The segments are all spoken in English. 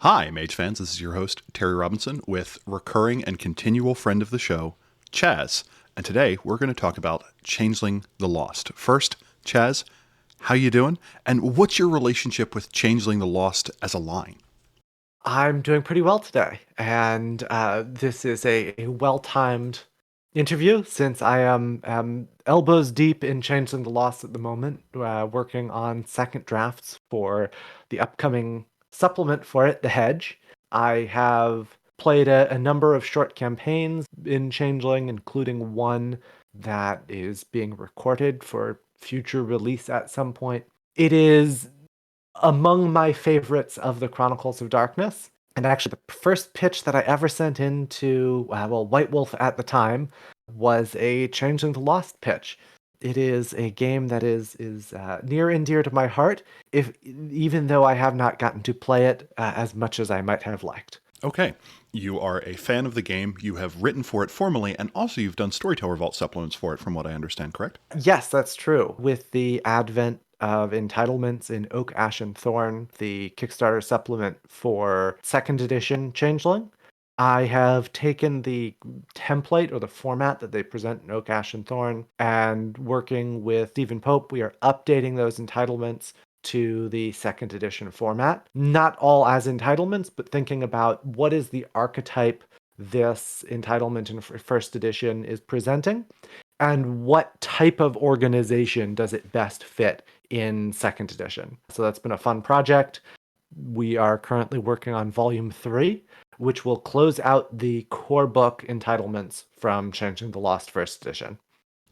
Hi, Mage fans. This is your host, Terry Robinson, with recurring and continual friend of the show, Chazz. And today we're going to talk about Changeling the Lost. First, Chazz, how you doing? And what's your relationship with Changeling the Lost as a line? I'm doing pretty well today, and this is a well-timed interview since I am elbows deep in Changeling the Lost at the moment, working on second drafts for the upcoming supplement for it, The Hedge. I have played a number of short campaigns in Changeling, including one that is being recorded for future release at some point. It is among my favorites of the Chronicles of Darkness. And actually, the first pitch that I ever sent in to, White Wolf at the time was a Changeling the Lost pitch. It is a game that is near and dear to my heart, if even though I have not gotten to play it as much as I might have liked. Okay, you are a fan of the game. You have written for it formally, and also you've done Storyteller Vault supplements for it, from what I understand, correct? Yes, that's true. With the advent of Entitlements in Oak, Ash, and Thorn, the Kickstarter supplement for second edition Changeling, I have taken the template or the format that they present in Oak, Ash, and Thorn, and working with Stephen Pope, we are updating those entitlements to the second edition format. Not all as entitlements, but thinking about what is the archetype this entitlement in first edition is presenting, and what type of organization does it best fit in second edition. So that's been a fun project. We are currently working on volume 3, which will close out the core book entitlements from Changing the Lost first edition.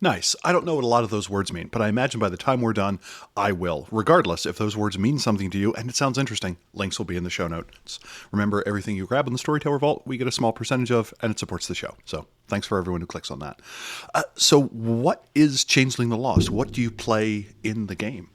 Nice. I don't know what a lot of those words mean, but I imagine by the time we're done, I will. Regardless, if those words mean something to you and it sounds interesting, links will be in the show notes. Remember, everything you grab in the Storyteller Vault, we get a small percentage of, and it supports the show. So thanks for everyone who clicks on that. So what is Changeling the Lost? What do you play in the game?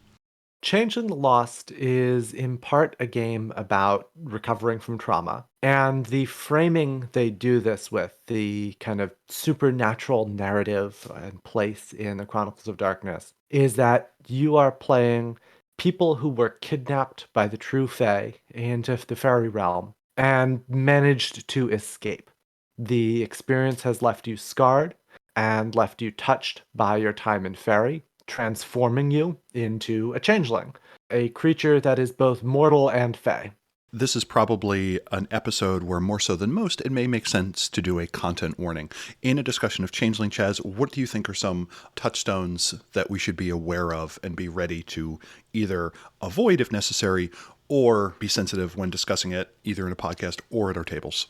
Changeling the Lost is in part a game about recovering from trauma. And the framing they do this with, the kind of supernatural narrative and place in the Chronicles of Darkness, is that you are playing people who were kidnapped by the True Fae into the Faerie realm and managed to escape. The experience has left you scarred and left you touched by your time in Faerie, transforming you into a changeling, a creature that is both mortal and fey. This is probably an episode where, more so than most, it may make sense to do a content warning. In a discussion of Changeling, Chazz, what do you think are some touchstones that we should be aware of and be ready to either avoid if necessary or be sensitive when discussing it, either in a podcast or at our tables?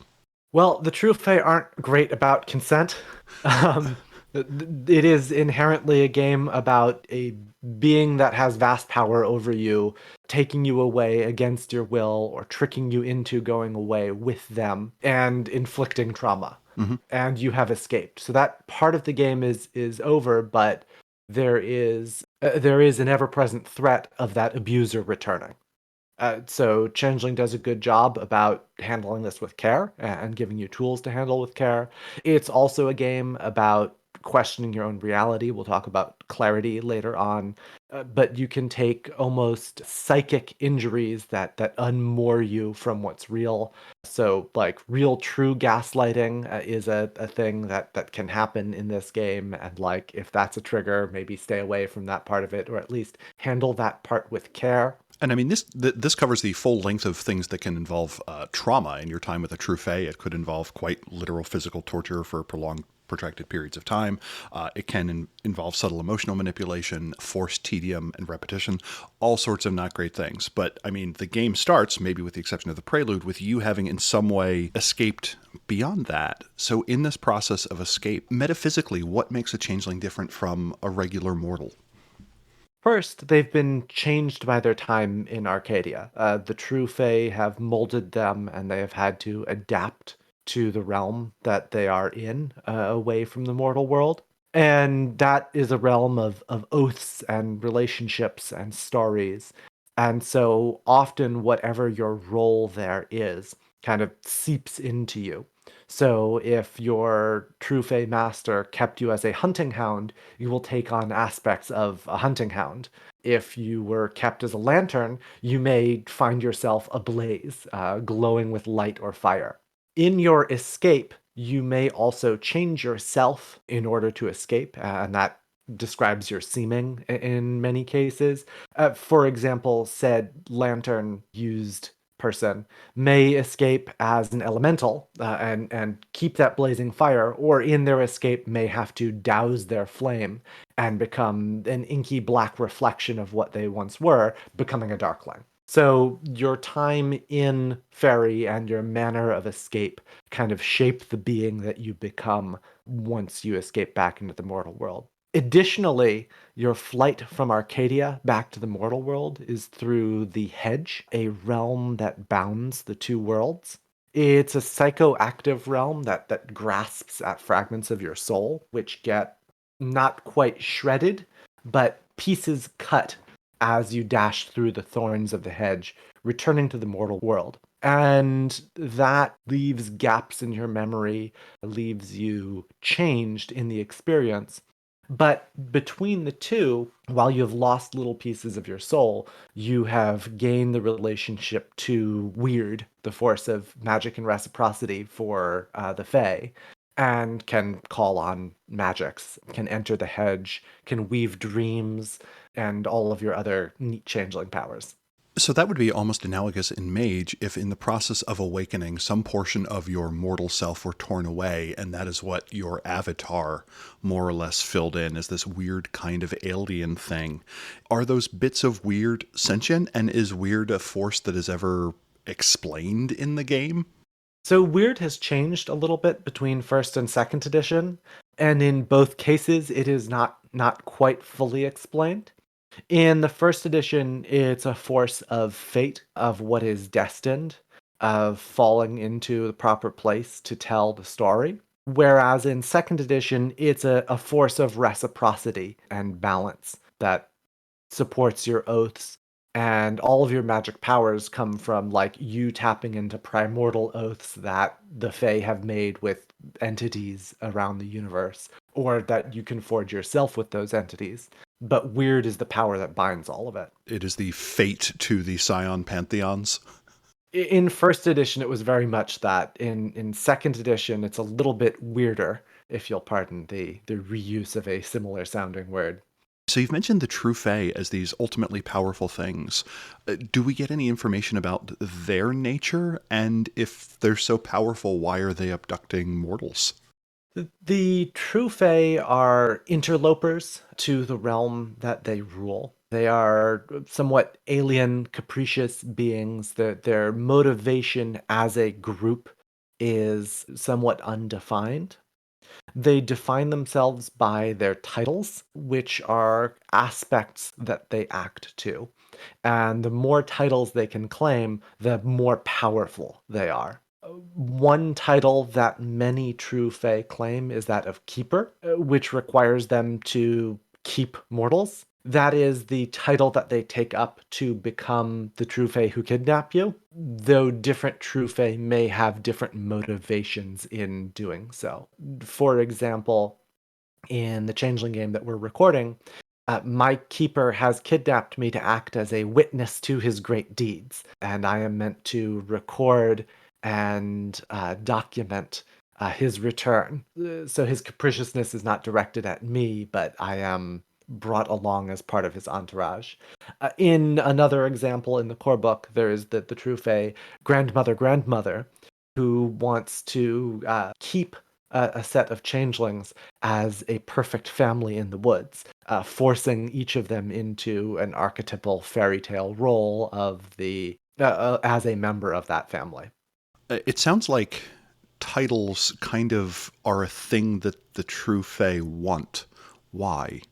Well, the True Fae aren't great about consent. Um, it is inherently a game about a being that has vast power over you, taking you away against your will or tricking you into going away with them and inflicting trauma. Mm-hmm. And you have escaped. So that part of the game is over, but there is an ever-present threat of that abuser returning. So Changeling does a good job about handling this with care and giving you tools to handle with care. It's also a game about questioning your own reality. We'll talk about clarity later on, but you can take almost psychic injuries that unmoor you from what's real. So, like real, true gaslighting is a thing that can happen in this game, and like if that's a trigger, maybe stay away from that part of it, or at least handle that part with care. And I mean, this covers the full length of things that can involve trauma in your time with a True Fae. It could involve quite literal physical torture for prolonged, protracted periods of time. It can involve subtle emotional manipulation, forced tedium and repetition, all sorts of not great things. But I mean, the game starts, maybe with the exception of the prelude, with you having in some way escaped beyond that. So in this process of escape, metaphysically, what makes a changeling different from a regular mortal? First, they've been changed by their time in Arcadia. The True Fae have molded them, and they have had to adapt to the realm that they are in, away from the mortal world. And that is a realm of oaths and relationships and stories. And so often, whatever your role there is kind of seeps into you. So if your True Fae master kept you as a hunting hound, you will take on aspects of a hunting hound. If you were kept as a lantern, you may find yourself ablaze, glowing with light or fire. In your escape, you may also change yourself in order to escape, and that describes your seeming in many cases. For example, said lantern used person may escape as an elemental and keep that blazing fire, or in their escape may have to douse their flame and become an inky black reflection of what they once were, becoming a darkling. So your time in Faerie and your manner of escape kind of shape the being that you become once you escape back into the mortal world. Additionally, your flight from Arcadia back to the mortal world is through the Hedge, a realm that bounds the two worlds. It's a psychoactive realm that grasps at fragments of your soul, which get not quite shredded, but pieces cut as you dash through the thorns of the hedge, returning to the mortal world. And that leaves gaps in your memory, leaves you changed in the experience. But between the two, while you have lost little pieces of your soul, you have gained the relationship to Weird, the force of magic and reciprocity for the Fae, and can call on magics, can enter the hedge, can weave dreams, and all of your other neat changeling powers. So that would be almost analogous in Mage if, in the process of awakening, some portion of your mortal self were torn away, and that is what your avatar more or less filled in as this weird kind of alien thing. Are those bits of weird sentient, and is weird a force that is ever explained in the game? So Weird has changed a little bit between first and second edition, and in both cases it is not quite fully explained. In the first edition, it's a force of fate, of what is destined, of falling into the proper place to tell the story. Whereas in second edition, it's a force of reciprocity and balance that supports your oaths. And all of your magic powers come from like you tapping into primordial oaths that the Fae have made with entities around the universe, or that you can forge yourself with those entities. But weird is the power that binds all of it. It is the fate to the Scion pantheons. In first edition, it was very much that. In second edition, it's a little bit weirder, if you'll pardon the reuse of a similar sounding word. So you've mentioned the True Fae as these ultimately powerful things. Do we get any information about their nature? And if they're so powerful, why are they abducting mortals? The True Fae are interlopers to the realm that they rule. They are somewhat alien, capricious beings. Their motivation as a group is somewhat undefined. They define themselves by their titles, which are aspects that they act to. And the more titles they can claim, the more powerful they are. One title that many true Fae claim is that of Keeper, which requires them to keep mortals. That is the title that they take up to become the true Fae who kidnap you, though different true Fae may have different motivations in doing so. For example, in the Changeling game that we're recording, my keeper has kidnapped me to act as a witness to his great deeds, and I am meant to record and document his return. So his capriciousness is not directed at me, but I am brought along as part of his entourage. In another example in the core book, there is the true Fae grandmother, who wants to keep a set of changelings as a perfect family in the woods, forcing each of them into an archetypal fairy tale role of the as a member of that family. It sounds like titles kind of are a thing that the True Fae want. Why?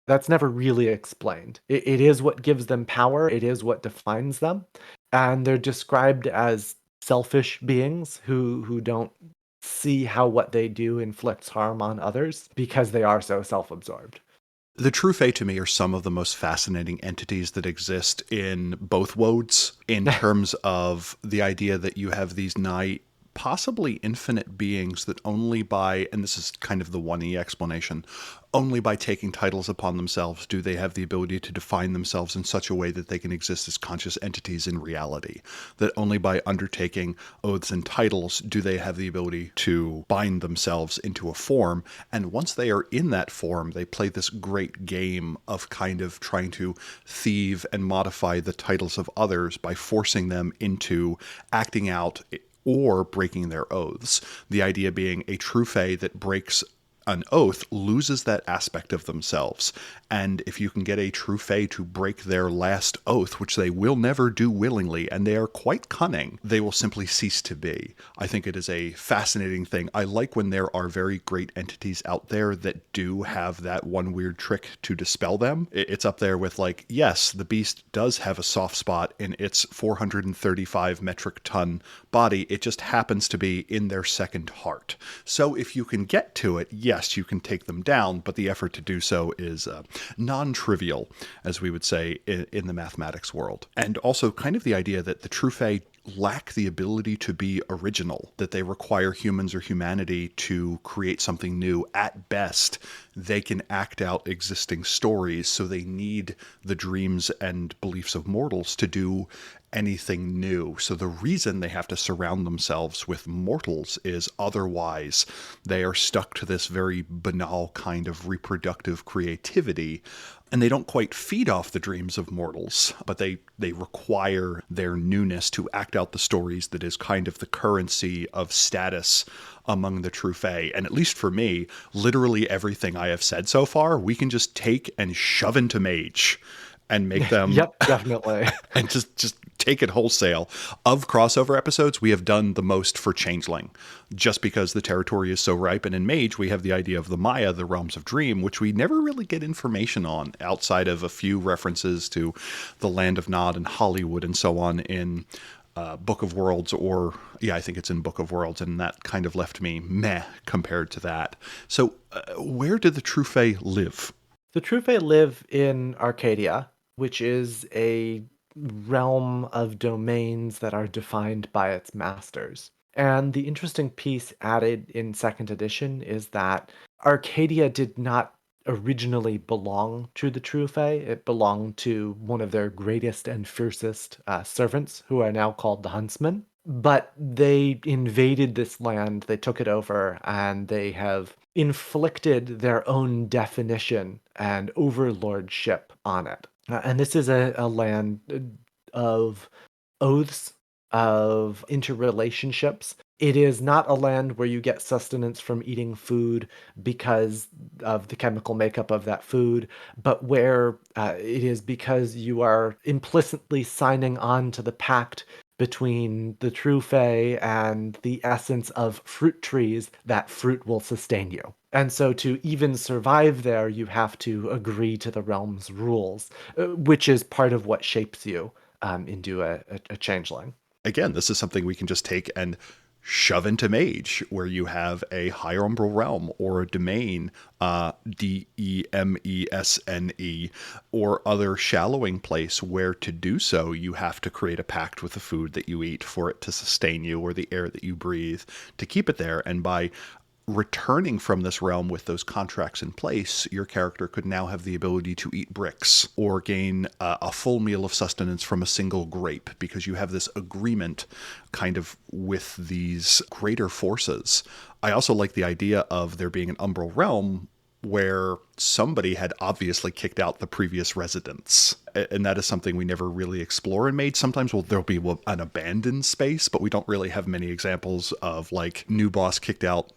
That's never really explained. It is what gives them power. It is what defines them, and they're described as selfish beings who don't see how what they do inflicts harm on others because they are so self-absorbed. The True Fae to me are some of the most fascinating entities that exist in both wodes, in terms of the idea that you have these nigh possibly infinite beings that only by, and this is kind of the 1E explanation, only by taking titles upon themselves do they have the ability to define themselves in such a way that they can exist as conscious entities in reality. That only by undertaking oaths and titles do they have the ability to bind themselves into a form. And once they are in that form, they play this great game of kind of trying to thieve and modify the titles of others by forcing them into acting out or breaking their oaths. The idea being a true fae that breaks an oath loses that aspect of themselves. And if you can get a true fae to break their last oath, which they will never do willingly, and they are quite cunning, they will simply cease to be. I think it is a fascinating thing. I like when there are very great entities out there that do have that one weird trick to dispel them. It's up there with, like, yes, the beast does have a soft spot in its 435 metric ton body. It just happens to be in their second heart. So if you can get to it, yes, you can take them down, but the effort to do so is non-trivial, as we would say in the mathematics world. And also kind of the idea that the True Fae lack the ability to be original, that they require humans or humanity to create something new. At best, they can act out existing stories, so they need the dreams and beliefs of mortals to do anything new. So the reason they have to surround themselves with mortals is otherwise they are stuck to this very banal kind of reproductive creativity, and they don't quite feed off the dreams of mortals, but they require their newness to act out the stories that is kind of the currency of status among the True Fae. And at least for me, literally everything I have said so far, we can just take and shove into Mage and make them Yep, definitely. and just take it wholesale. Of crossover episodes, we have done the most for Changeling, just because the territory is so ripe. And in Mage, we have the idea of the Maya, the realms of dream, which we never really get information on outside of a few references to the Land of Nod and Hollywood and so on in Book of Worlds, or yeah, I think it's in Book of Worlds, and that kind of left me meh compared to that. So where do the True Fae live? The True Fae live in Arcadia, which is a realm of domains that are defined by its masters. And the interesting piece added in second edition is that Arcadia did not originally belong to the True Fae. It belonged to one of their greatest and fiercest servants, who are now called the Huntsmen. But they invaded this land, they took it over, and they have inflicted their own definition and overlordship on it. And this is a land of oaths, of interrelationships. It is not a land where you get sustenance from eating food because of the chemical makeup of that food, but where it is because you are implicitly signing on to the pact between the True Fae and the essence of fruit trees that fruit will sustain you. And so to even survive there, you have to agree to the realm's rules, which is part of what shapes you into a changeling. Again, this is something we can just take and shove into Mage, where you have a higher umbral realm or a domain, Demesne, or other shallowing place, where to do so you have to create a pact with the food that you eat for it to sustain you, or the air that you breathe to keep it there. And by returning from this realm with those contracts in place, your character could now have the ability to eat bricks or gain a full meal of sustenance from a single grape, because you have this agreement kind of with these greater forces. I also like the idea of there being an umbral realm where somebody had obviously kicked out the previous residents. And that is something we never really explore in Mage. Sometimes there'll be an abandoned space, but we don't really have many examples of, like, new boss kicked out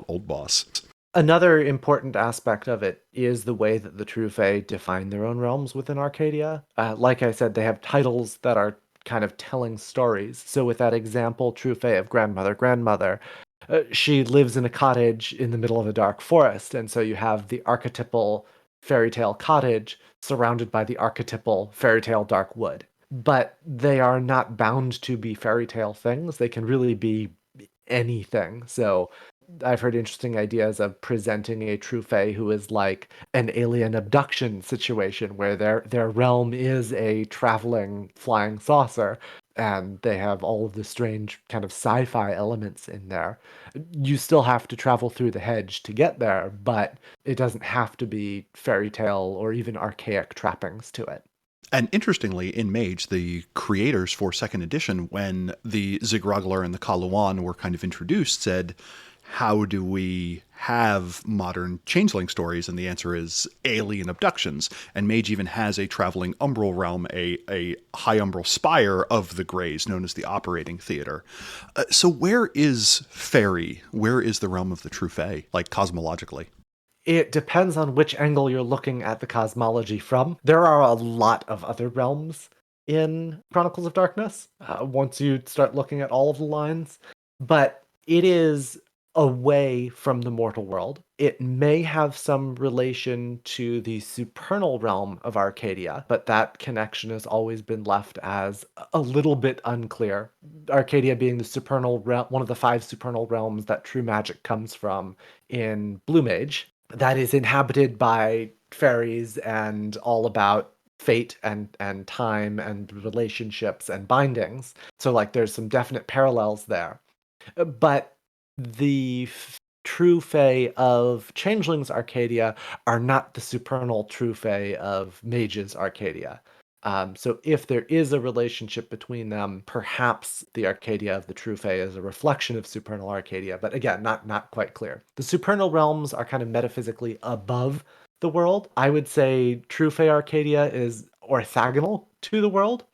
old boss. Another important aspect of it is the way that the True Fae define their own realms within Arcadia. Like I said, they have titles that are kind of telling stories. So with that example, True Fae of grandmother, she lives in a cottage in the middle of a dark forest, and so you have the archetypal fairy tale cottage surrounded by the archetypal fairy tale dark wood. But they are not bound to be fairy tale things. They can really be anything. So I've heard interesting ideas of presenting a true Fae who is like an alien abduction situation where their realm is a traveling flying saucer and they have all of the strange kind of sci-fi elements in there. You still have to travel through the hedge to get there, but it doesn't have to be fairy tale or even archaic trappings to it. And interestingly, in Mage, the creators for second edition, when the Zigrogler and the Kaluan were kind of introduced, said, how do we have modern changeling stories? And the answer is alien abductions. And Mage even has a traveling umbral realm, a high umbral spire of the Greys, known as the Operating Theater. So where is Faerie? Where is the realm of the True Fae, like cosmologically? It depends on which angle you're looking at the cosmology from. There are a lot of other realms in Chronicles of Darkness once you start looking at all of the lines, but it is away from the mortal world. It may have some relation to the supernal realm of Arcadia, but that connection has always been left as a little bit unclear. Arcadia being the supernal realm, one of the five supernal realms that true magic comes from in Blue Mage, that is inhabited by fairies and all about fate and time and relationships and bindings. So like there's some definite parallels there. But the true Fae of Changelings Arcadia are not the supernal true Fae of Mages Arcadia. So if there is a relationship between them, perhaps the Arcadia of the True Fae is a reflection of supernal Arcadia, but again, not quite clear. The supernal realms are kind of metaphysically above the world. I would say True Fae Arcadia is orthogonal to the world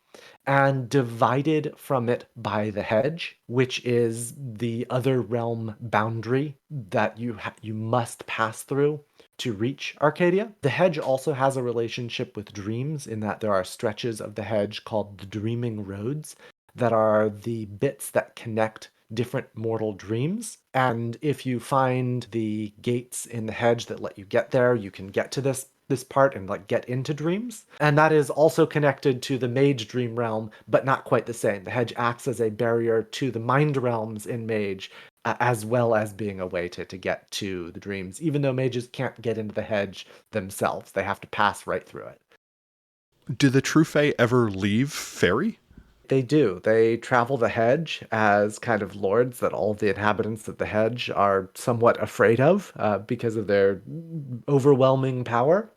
and divided from it by the hedge, which is the other realm boundary that you must pass through to reach Arcadia. The hedge also has a relationship with dreams in that there are stretches of the hedge called the dreaming roads that are the bits that connect different mortal dreams. And if you find the gates in the hedge that let you get there, you can get to this part and like get into dreams. And that is also connected to the mage dream realm, but not quite the same. The hedge acts as a barrier to the mind realms in mage, as well as being a way to get to the dreams, even though mages can't get into the hedge themselves. They have to pass right through it. Do the True Fae ever leave Faerie? They do. They travel the hedge as kind of lords that all the inhabitants of the hedge are somewhat afraid of because of their overwhelming power.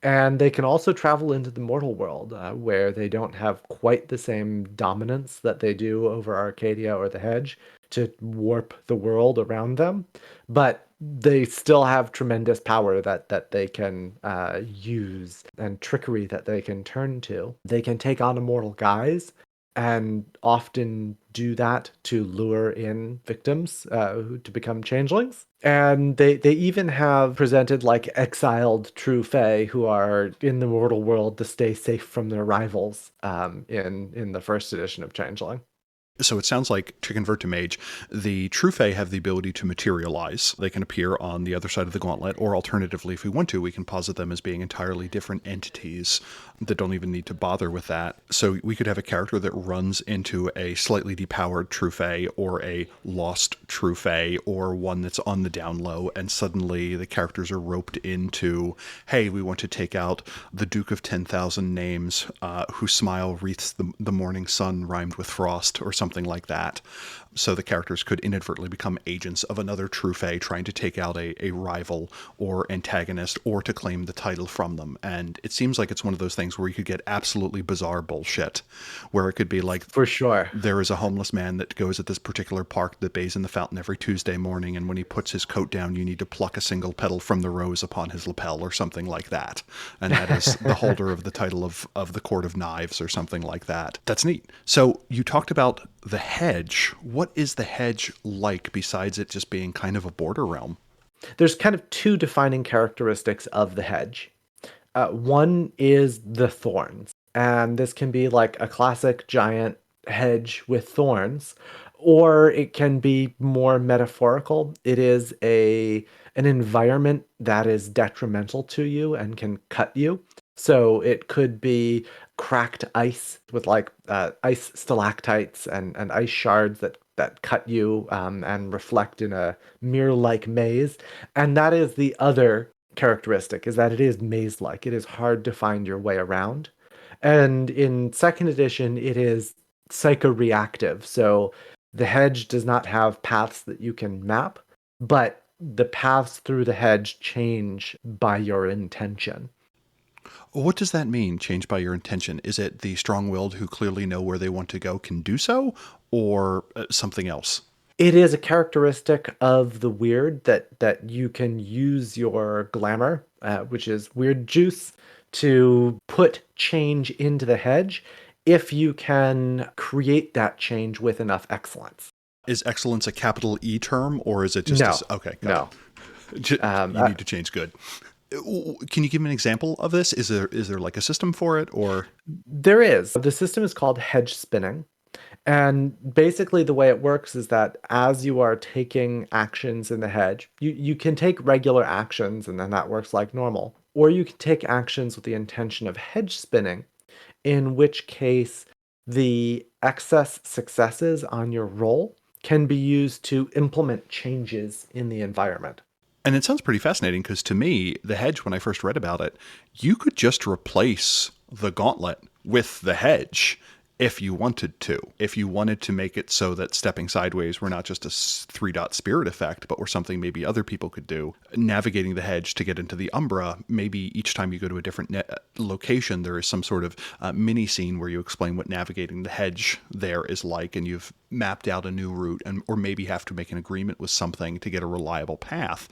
And they can also travel into the mortal world, where they don't have quite the same dominance that they do over Arcadia or the Hedge to warp the world around them. But they still have tremendous power that they can use and trickery that they can turn to. They can take on immortal guise and often do that to lure in victims to become changelings. And they even have presented like exiled true Fae who are in the mortal world to stay safe from their rivals in the first edition of Changeling. So it sounds like, to convert to Mage, the True Fae have the ability to materialize. They can appear on the other side of the gauntlet, or alternatively, if we want to, we can posit them as being entirely different entities that don't even need to bother with that. So we could have a character that runs into a slightly depowered True Fae, or a lost True Fae, or one that's on the down low, and suddenly the characters are roped into, hey, we want to take out the Duke of 10,000 Names, whose smile wreaths the morning sun rhymed with frost, or something like that. So the characters could inadvertently become agents of another True Fae trying to take out a rival or antagonist, or to claim the title from them. And it seems like it's one of those things where you could get absolutely bizarre bullshit, where it could be like, For sure. there is a homeless man that goes at this particular park that bathes in the fountain every Tuesday morning, and when he puts his coat down, you need to pluck a single petal from the rose upon his lapel, or something like that. And that is the holder of the title of the Court of Knives, or something like that. That's neat. So you talked about the hedge. What is the hedge like, besides it just being kind of a border realm? There's kind of two defining characteristics of the hedge. One is the thorns, and this can be like a classic giant hedge with thorns, or it can be more metaphorical. It is an environment that is detrimental to you and can cut you. So it could be cracked ice with like ice stalactites and ice shards that cut you and reflect in a mirror-like maze. And that is the other characteristic, is that it is maze-like. It is hard to find your way around. And in second edition, it is psychoreactive. So the hedge does not have paths that you can map, but the paths through the hedge change by your intention. What does that mean, changed by your intention? Is it the strong-willed who clearly know where they want to go can do so, or something else? It is a characteristic of the weird that you can use your glamour, which is weird juice, to put change into the hedge if you can create that change with enough excellence. Is excellence a capital E term, or is it just No, okay? Got no. it. You need to change good. Can you give me an example of this? Is there like a system for it, or There is. The system is called hedge spinning. And basically, the way it works is that as you are taking actions in the hedge, you can take regular actions and then that works like normal. Or you can take actions with the intention of hedge spinning, in which case the excess successes on your roll can be used to implement changes in the environment. and it sounds pretty fascinating because to me, the hedge, when I first read about it, you could just replace the gauntlet with the hedge if you wanted to. If you wanted to make it so that stepping sideways were not just a three dot spirit effect, but were something maybe other people could do. Navigating the hedge to get into the Umbra, maybe each time you go to a different location, there is some sort of mini scene where you explain what navigating the hedge there is like, and you've mapped out a new route, and or maybe have to make an agreement with something to get a reliable path.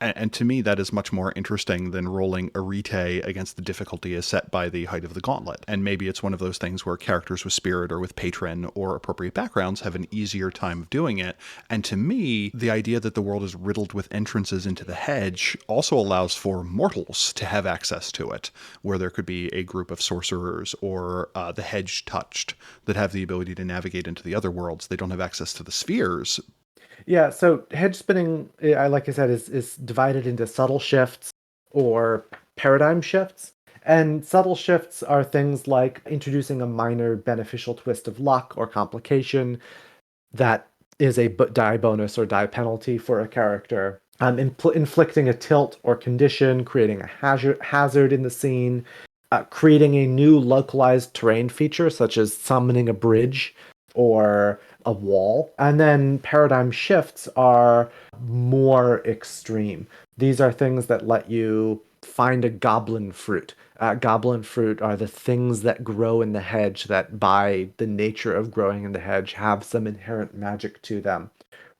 And to me, that is much more interesting than rolling a rete against the difficulty as set by the height of the gauntlet. And maybe it's one of those things where characters with spirit or with patron or appropriate backgrounds have an easier time of doing it. And to me, the idea that the world is riddled with entrances into the hedge also allows for mortals to have access to it, where there could be a group of sorcerers or the hedge touched that have the ability to navigate into the other worlds. They don't have access to the spheres. Yeah, so hedge spinning, like I said, is divided into subtle shifts or paradigm shifts. And subtle shifts are things like introducing a minor beneficial twist of luck or complication that is a die bonus or die penalty for a character. Inflicting a tilt or condition, creating a hazard in the scene, creating a new localized terrain feature, such as summoning a bridge or a wall. And then paradigm shifts are more extreme. These are things that let you find a goblin fruit. Goblin fruit are the things that grow in the hedge that, by the nature of growing in the hedge, have some inherent magic to them.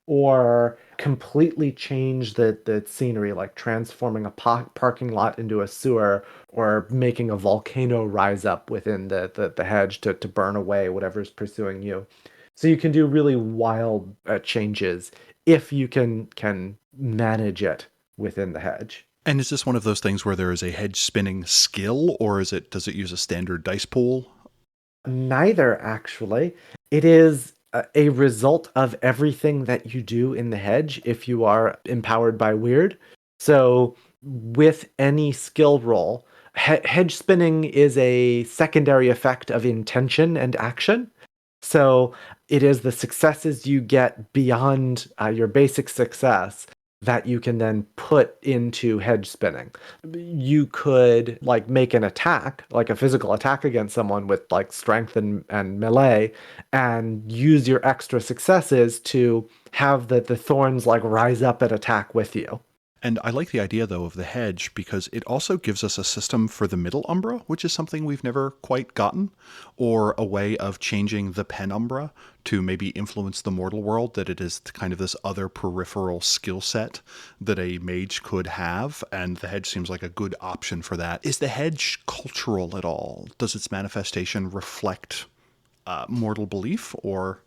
Or completely change the scenery, like transforming a parking lot into a sewer, or making a volcano rise up within the hedge to burn away whatever's pursuing you. So you can do really wild changes if you can manage it within the hedge. And is this one of those things where there is a hedge spinning skill, or does it use a standard dice pool? Neither, actually. It is a result of everything that you do in the hedge if you are empowered by weird. So, with any skill roll, hedge spinning is a secondary effect of intention and action. So, it is the successes you get beyond your basic success that you can then put into hedge spinning. You could like make an attack, like a physical attack against someone with like strength and melee, and use your extra successes to have the thorns like rise up and attack with you. And I like the idea, though, of the hedge because it also gives us a system for the middle umbra, which is something we've never quite gotten, or a way of changing the penumbra to maybe influence the mortal world, that it is kind of this other peripheral skill set that a mage could have, and the hedge seems like a good option for that. Is the hedge cultural at all? Does its manifestation reflect mortal belief, or...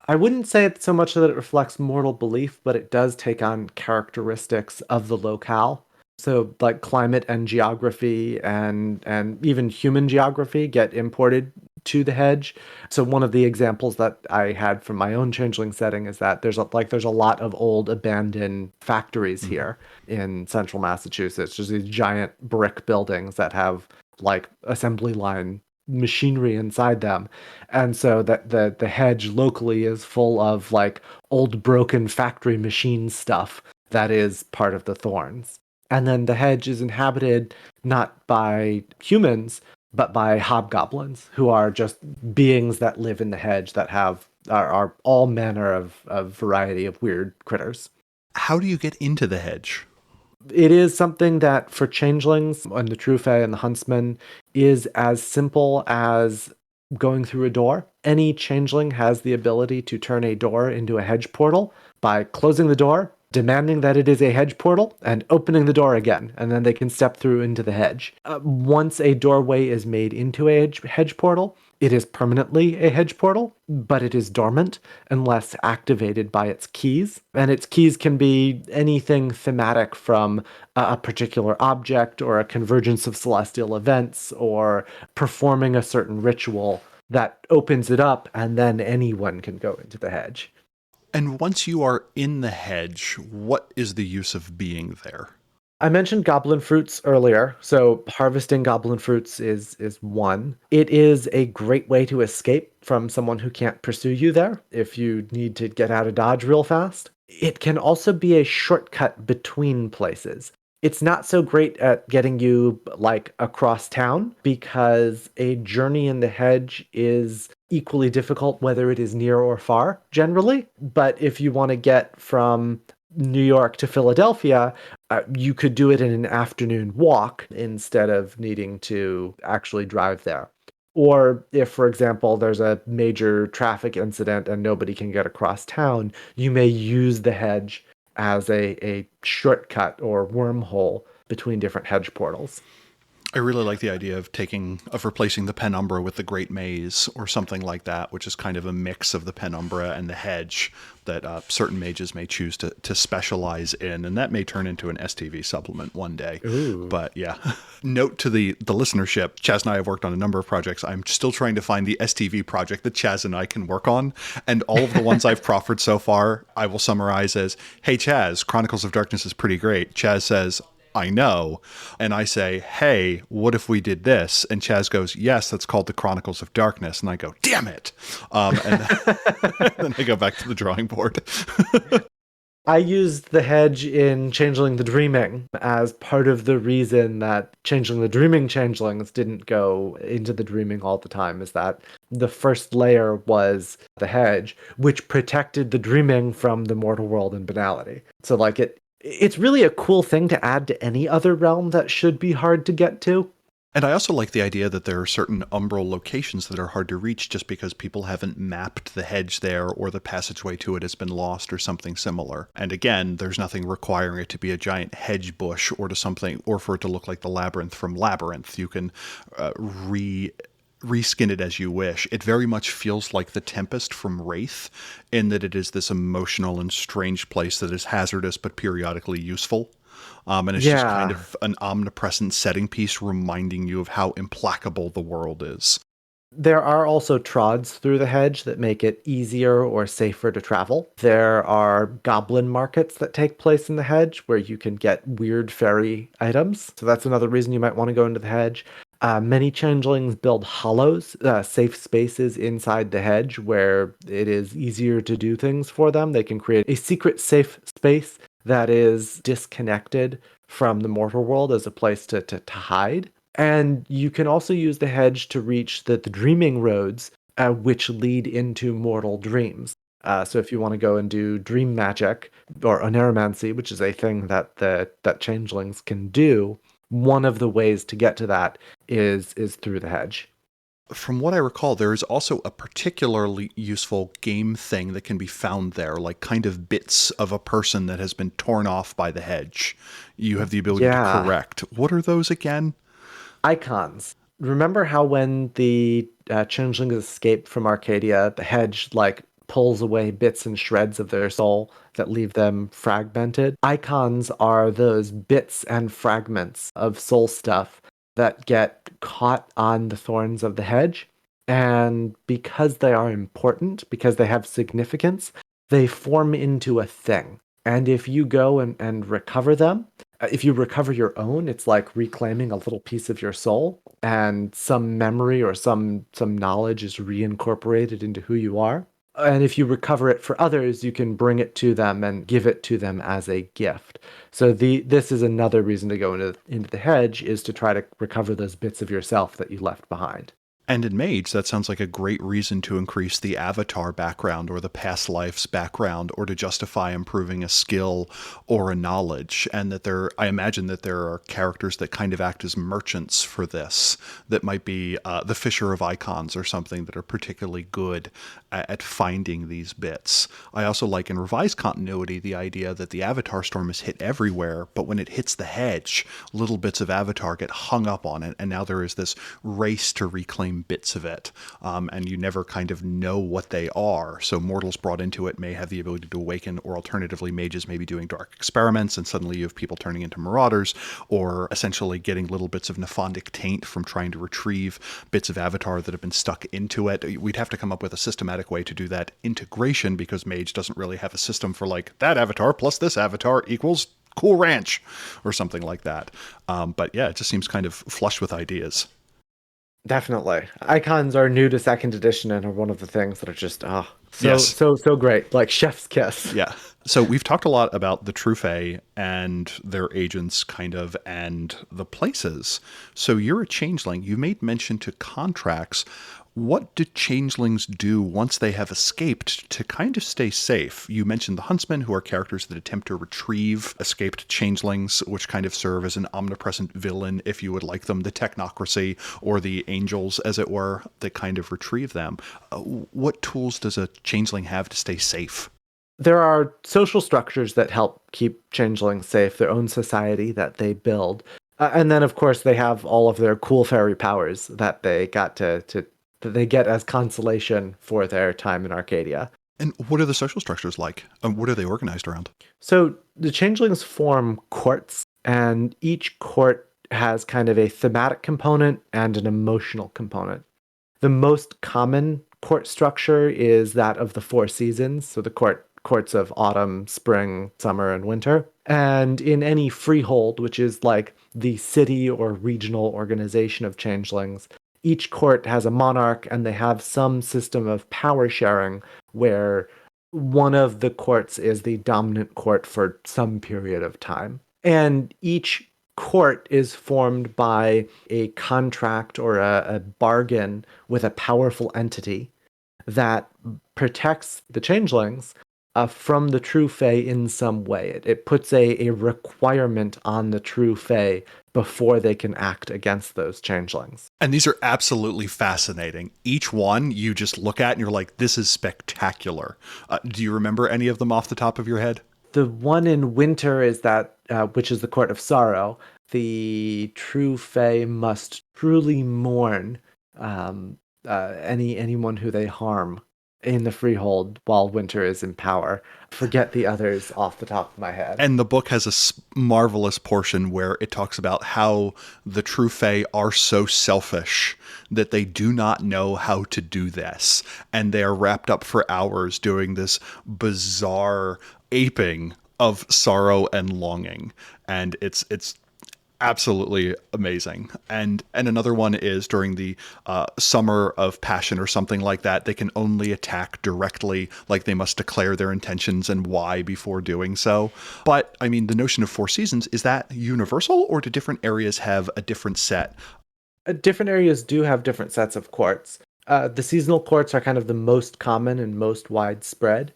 I wouldn't say it's so much that it reflects mortal belief, but it does take on characteristics of the locale. So, like climate and geography and even human geography get imported to the hedge. So, one of the examples that I had from my own changeling setting is that there's a lot of old abandoned factories here in central Massachusetts. Just these giant brick buildings that have like assembly line machinery inside them. And so that the hedge locally is full of like old broken factory machine stuff that is part of the thorns. And then the hedge is inhabited not by humans, but by hobgoblins, who are just beings that live in the hedge that are all manner of variety of weird critters. How do you get into the hedge? It is something that for changelings and the True Fae and the Huntsman is as simple as going through a door. Any changeling has the ability to turn a door into a hedge portal by closing the door, demanding that it is a hedge portal, and opening the door again, and then they can step through into the hedge. Once a doorway is made into a hedge portal, it is permanently a hedge portal, but it is dormant unless activated by its keys. And its keys can be anything thematic from a particular object or a convergence of celestial events or performing a certain ritual that opens it up, and then anyone can go into the hedge. And once you are in the hedge, what is the use of being there? I mentioned goblin fruits earlier, so harvesting goblin fruits is one. It is a great way to escape from someone who can't pursue you there if you need to get out of Dodge real fast. It can also be a shortcut between places. It's not so great at getting you like across town because a journey in the hedge is equally difficult whether it is near or far generally. But if you want to get from New York to Philadelphia, you could do it in an afternoon walk instead of needing to actually drive there. Or if, for example, there's a major traffic incident and nobody can get across town, you may use the hedge as a shortcut or wormhole between different hedge portals. I really like the idea of replacing the penumbra with the Great Maze or something like that, which is kind of a mix of the penumbra and the hedge that certain mages may choose to specialize in, and that may turn into an STV supplement one day. Ooh. But yeah, note to the listenership: Chaz and I have worked on a number of projects. I'm still trying to find the STV project that Chaz and I can work on, and all of the ones I've proffered so far, I will summarize as, "Hey Chaz, Chronicles of Darkness is pretty great." Chaz says, "I know." And I say, "Hey, what if we did this?" And Chaz goes, "Yes, that's called the Chronicles of Darkness." And I go, "Damn it." And then I go back to the drawing board. I used the hedge in Changeling the Dreaming as part of the reason that Changeling the Dreaming changelings didn't go into the dreaming all the time, is that the first layer was the hedge, which protected the dreaming from the mortal world and banality. So like it's really a cool thing to add to any other realm that should be hard to get to. And I also like the idea that there are certain umbral locations that are hard to reach just because people haven't mapped the hedge there, or the passageway to it has been lost or something similar. And again, there's nothing requiring it to be a giant hedge bush or to something, or for it to look like the labyrinth from Labyrinth. You can reskin it as you wish. It very much feels like the Tempest from Wraith, in that it is this emotional and strange place that is hazardous but periodically useful. And it's just kind of an omnipresent setting piece reminding you of how implacable the world is. There are also trods through the hedge that make it easier or safer to travel. There are goblin markets that take place in the hedge where you can get weird fairy items. So that's another reason you might want to go into the hedge. Many changelings build hollows, safe spaces inside the hedge where it is easier to do things for them. They can create a secret safe space that is disconnected from the mortal world as a place to hide. And you can also use the hedge to reach the dreaming roads, which lead into mortal dreams. So if you want to go and do dream magic or oneromancy, which is a thing that changelings can do, one of the ways to get to that is through the hedge. From what I recall, there is also a particularly useful game thing that can be found there, like kind of bits of a person that has been torn off by the hedge. You have the ability to correct. What are those again? Icons. Remember how when the changelings escape from Arcadia, the hedge like pulls away bits and shreds of their soul that leave them fragmented? Icons are those bits and fragments of soul stuff that get caught on the thorns of the hedge. And because they are important, because they have significance, they form into a thing. And if you go and recover them, if you recover your own, it's like reclaiming a little piece of your soul. and some memory or some knowledge is reincorporated into who you are. And if you recover it for others, you can bring it to them and give it to them as a gift. So this is another reason to go into the hedge, is to try to recover those bits of yourself that you left behind. And in Mage, that sounds like a great reason to increase the avatar background or the past life's background, or to justify improving a skill or a knowledge. And that I imagine that there are characters that kind of act as merchants for this, that might be the Fisher of Icons or something, that are particularly good at finding these bits. I also like in revised continuity the idea that the avatar storm is hit everywhere, but when it hits the hedge, little bits of avatar get hung up on it, and now there is this race to reclaim bits of it, and you never kind of know what they are. So mortals brought into it may have the ability to awaken, or alternatively mages may be doing dark experiments and suddenly you have people turning into marauders, or essentially getting little bits of nephandic taint from trying to retrieve bits of avatar that have been stuck into it. We'd have to come up with a systematic way to do that integration, because Mage doesn't really have a system for like, that avatar plus this avatar equals Cool Ranch or something like that. But yeah, it just seems kind of flush with ideas. Definitely. Icons are new to second edition and are one of the things that are just Yes. so great. Like chef's kiss. Yeah. So we've talked a lot about the True Fae and their agents, kind of, and the places. So you're a changeling. You made mention to contracts. What do changelings do once they have escaped to kind of stay safe? You mentioned the huntsmen, who are characters that attempt to retrieve escaped changelings, which kind of serve as an omnipresent villain, if you would like them, the technocracy, or the angels, as it were, that kind of retrieve them. What tools does a changeling have to stay safe? There are social structures that help keep changelings safe, their own society that they build. And then, of course, they have all of their cool fairy powers that they got that they get as consolation for their time in Arcadia. And what are the social structures like? What are they organized around? So the changelings form courts, and each court has kind of a thematic component and an emotional component. The most common court structure is that of the four seasons, so the courts of autumn, spring, summer, and winter. And in any freehold, which is like the city or regional organization of changelings, each court has a monarch, and they have some system of power sharing where one of the courts is the dominant court for some period of time. And each court is formed by a contract or a bargain with a powerful entity that protects the changelings from the True Fae in some way. It puts a requirement on the True Fae before they can act against those changelings. And these are absolutely fascinating. Each one you just look at and you're like, this is spectacular. Do you remember any of them off the top of your head? The one in winter is that, which is the Court of Sorrow. The True Fae must truly mourn anyone who they harm in the freehold while winter is in power. Forget the others off the top of my head. And the book has a marvelous portion where it talks about how the True Fae are so selfish that they do not know how to do this. And they are wrapped up for hours doing this bizarre aping of sorrow and longing. And it's absolutely amazing. And another one is during the summer of passion or something like that, they can only attack directly, like they must declare their intentions and why before doing so. But I mean, the notion of four seasons, is that universal, or do different areas have a different set? Different areas do have different sets of courts. The seasonal courts are kind of the most common and most widespread.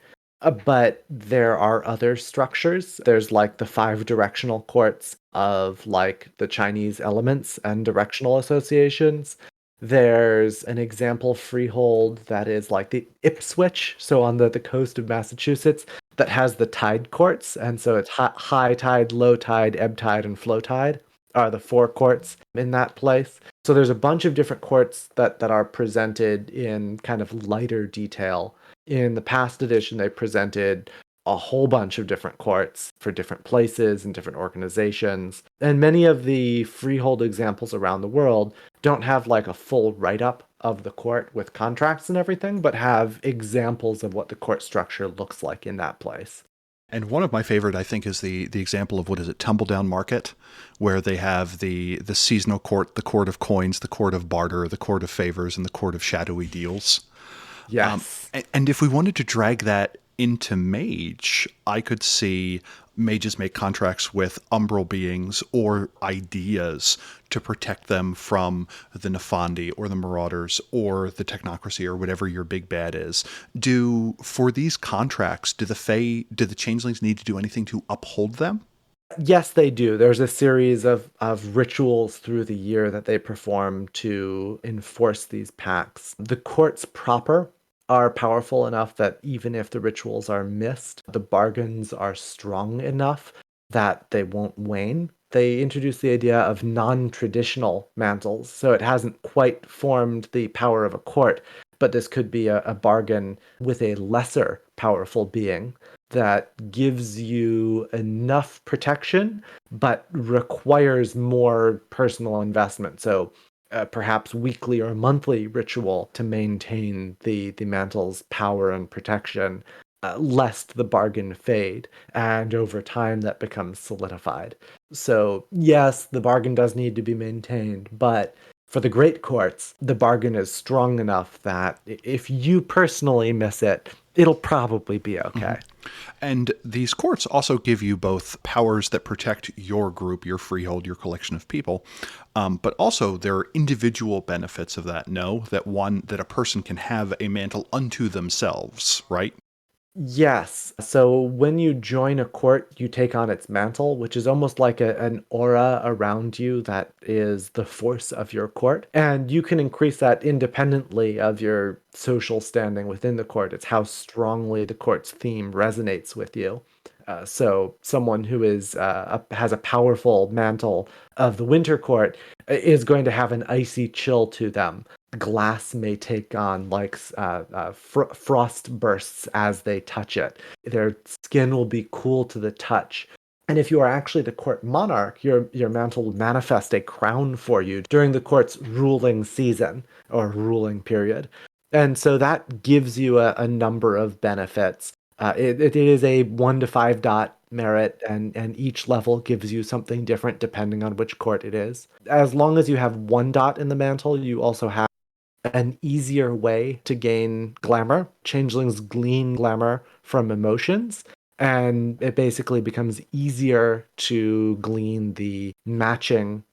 But there are other structures. There's like the five directional courts of like the Chinese elements and directional associations. There's an example freehold that is like the Ipswich, so on the coast of Massachusetts, that has the tide courts. And so it's high tide, low tide, ebb tide, and flow tide are the four courts in that place. So there's a bunch of different courts that are presented in kind of lighter detail. In the past edition, they presented a whole bunch of different courts for different places and different organizations. And many of the freehold examples around the world don't have like a full write-up of the court with contracts and everything, but have examples of what the court structure looks like in that place. And one of my favorite, I think, is the example of what is it, Tumbledown Market, where they have the seasonal court, the court of coins, the court of barter, the court of favors, and the court of shadowy deals. Yes. And if we wanted to drag that into Mage, I could see mages make contracts with umbral beings or ideas to protect them from the Nefandi or the Marauders or the Technocracy or whatever your big bad is. For these contracts, do the Changelings need to do anything to uphold them? Yes, they do. There's a series of rituals through the year that they perform to enforce these pacts. The courts proper are powerful enough that even if the rituals are missed, the bargains are strong enough that they won't wane. They introduce the idea of non-traditional mantles, so it hasn't quite formed the power of a court, but this could be a bargain with a lesser powerful being that gives you enough protection, but requires more personal investment. So perhaps weekly or monthly ritual to maintain the mantle's power and protection, lest the bargain fade. And over time, that becomes solidified. So yes, the bargain does need to be maintained, but for the great courts, the bargain is strong enough that if you personally miss it, it'll probably be Mm-hmm. okay. And these courts also give you both powers that protect your group, your freehold, your collection of people, but also there are individual benefits of that. No, that a person can have a mantle unto themselves, right? Yes. So when you join a court, you take on its mantle, which is almost like an aura around you that is the force of your court. And you can increase that independently of your social standing within the court. It's how strongly the court's theme resonates with you. So someone who has a powerful mantle of the Winter Court is going to have an icy chill to them. Glass may take on frost bursts as they touch it. Their skin will be cool to the touch. And if you are actually the court monarch, your mantle will manifest a crown for you during the court's ruling season or ruling period. And so that gives you a number of benefits. It is a 1 to 5 dot merit, and each level gives you something different depending on which court it is. As long as you have 1 dot in the mantle, you also have an easier way to gain glamour. Changelings glean glamour from emotions, and it basically becomes easier to glean the matching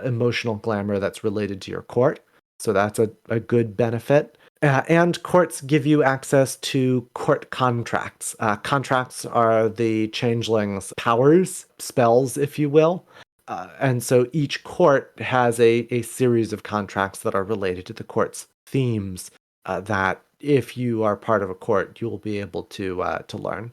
emotional glamour that's related to your court. So that's a good benefit. And courts give you access to court contracts. Contracts are the changelings' powers, spells, if you will. And so each court has a series of contracts that are related to the court's themes that if you are part of a court, you will be able to learn.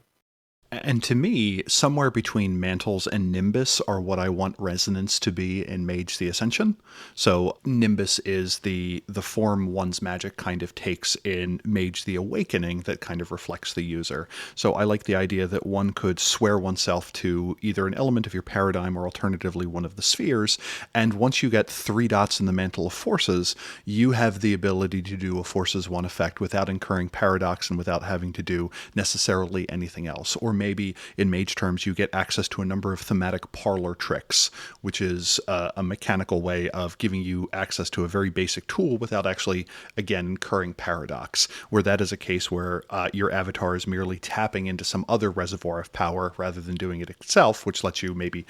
And to me, somewhere between Mantles and Nimbus are what I want resonance to be in Mage the Ascension. So Nimbus is the form one's magic kind of takes in Mage the Awakening that kind of reflects the user. So I like the idea that one could swear oneself to either an element of your paradigm or alternatively one of the spheres, and once you get 3 dots in the Mantle of Forces, you have the ability to do a Forces 1 effect without incurring paradox and without having to do necessarily anything else. Or maybe in Mage terms, you get access to a number of thematic parlor tricks, which is a mechanical way of giving you access to a very basic tool without actually, again, incurring paradox, where that is a case where your avatar is merely tapping into some other reservoir of power rather than doing it itself, which lets you maybe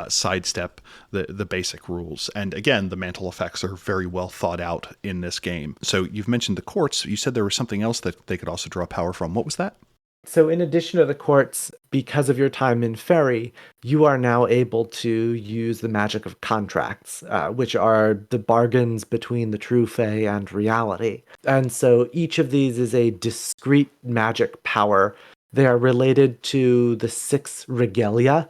sidestep the basic rules. And again, the mantle effects are very well thought out in this game. So you've mentioned the courts. You said there was something else that they could also draw power from. What was that? So, in addition to the courts, because of your time in Faerie, you are now able to use the magic of contracts, which are the bargains between the True Fae and reality. And so each of these is a discrete magic power. They are related to the 6 regalia,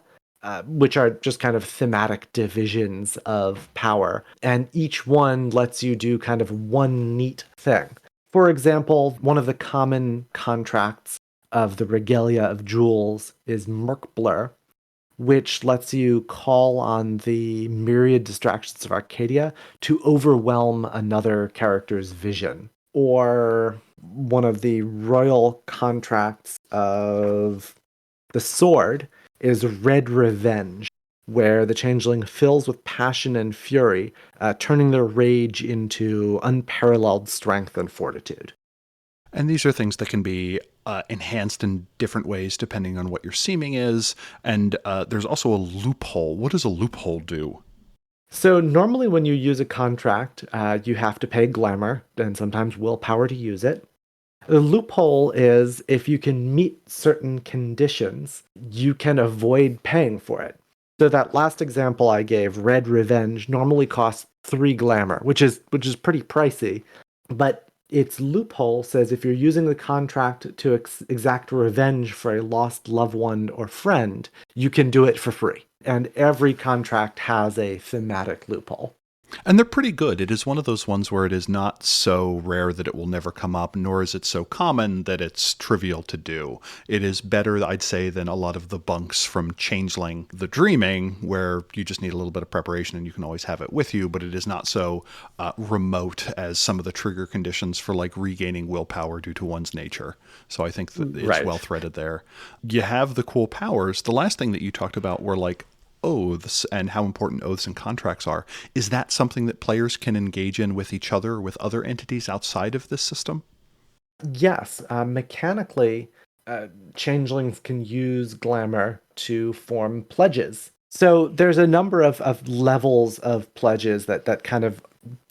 which are just kind of thematic divisions of power. And each one lets you do kind of one neat thing. For example, one of the common contracts of the regalia of jewels is Merkblur, which lets you call on the myriad distractions of Arcadia to overwhelm another character's vision. Or one of the royal contracts of The sword is red revenge, where the changeling fills with passion and fury, turning their rage into unparalleled strength and fortitude. And these are things that can be enhanced in different ways depending on what your seeming is. And there's also a loophole. What does a loophole do? So normally when you use a contract, you have to pay glamour and sometimes willpower to use it. The loophole is if you can meet certain conditions, you can avoid paying for it. So that last example I gave, Red Revenge, normally costs 3 glamour, which is pretty pricey. But its loophole says if you're using the contract to exact revenge for a lost loved one or friend, you can do it for free. And every contract has a thematic loophole. And they're pretty good. It is one of those ones where it is not so rare that it will never come up, nor is it so common that it's trivial to do. It is better, I'd say, than a lot of the bunks from Changeling the Dreaming, where you just need a little bit of preparation and you can always have it with you, but it is not so remote as some of the trigger conditions for like regaining willpower due to one's nature. So I think that it's Right. well threaded there. You have the cool powers. The last thing that you talked about were like oaths and how important oaths and contracts are. Is that something that players can engage in with each other, with other entities outside of this system? Yes, mechanically, changelings can use glamour to form pledges. So there's a number of levels of pledges that kind of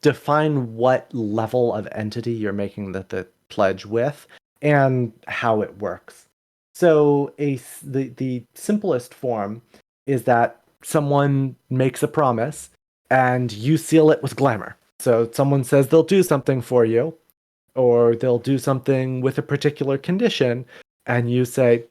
define what level of entity you're making the pledge with and how it works. So the simplest form is that someone makes a promise and you seal it with glamour. So someone says they'll do something for you, or they'll do something with a particular condition, and you say,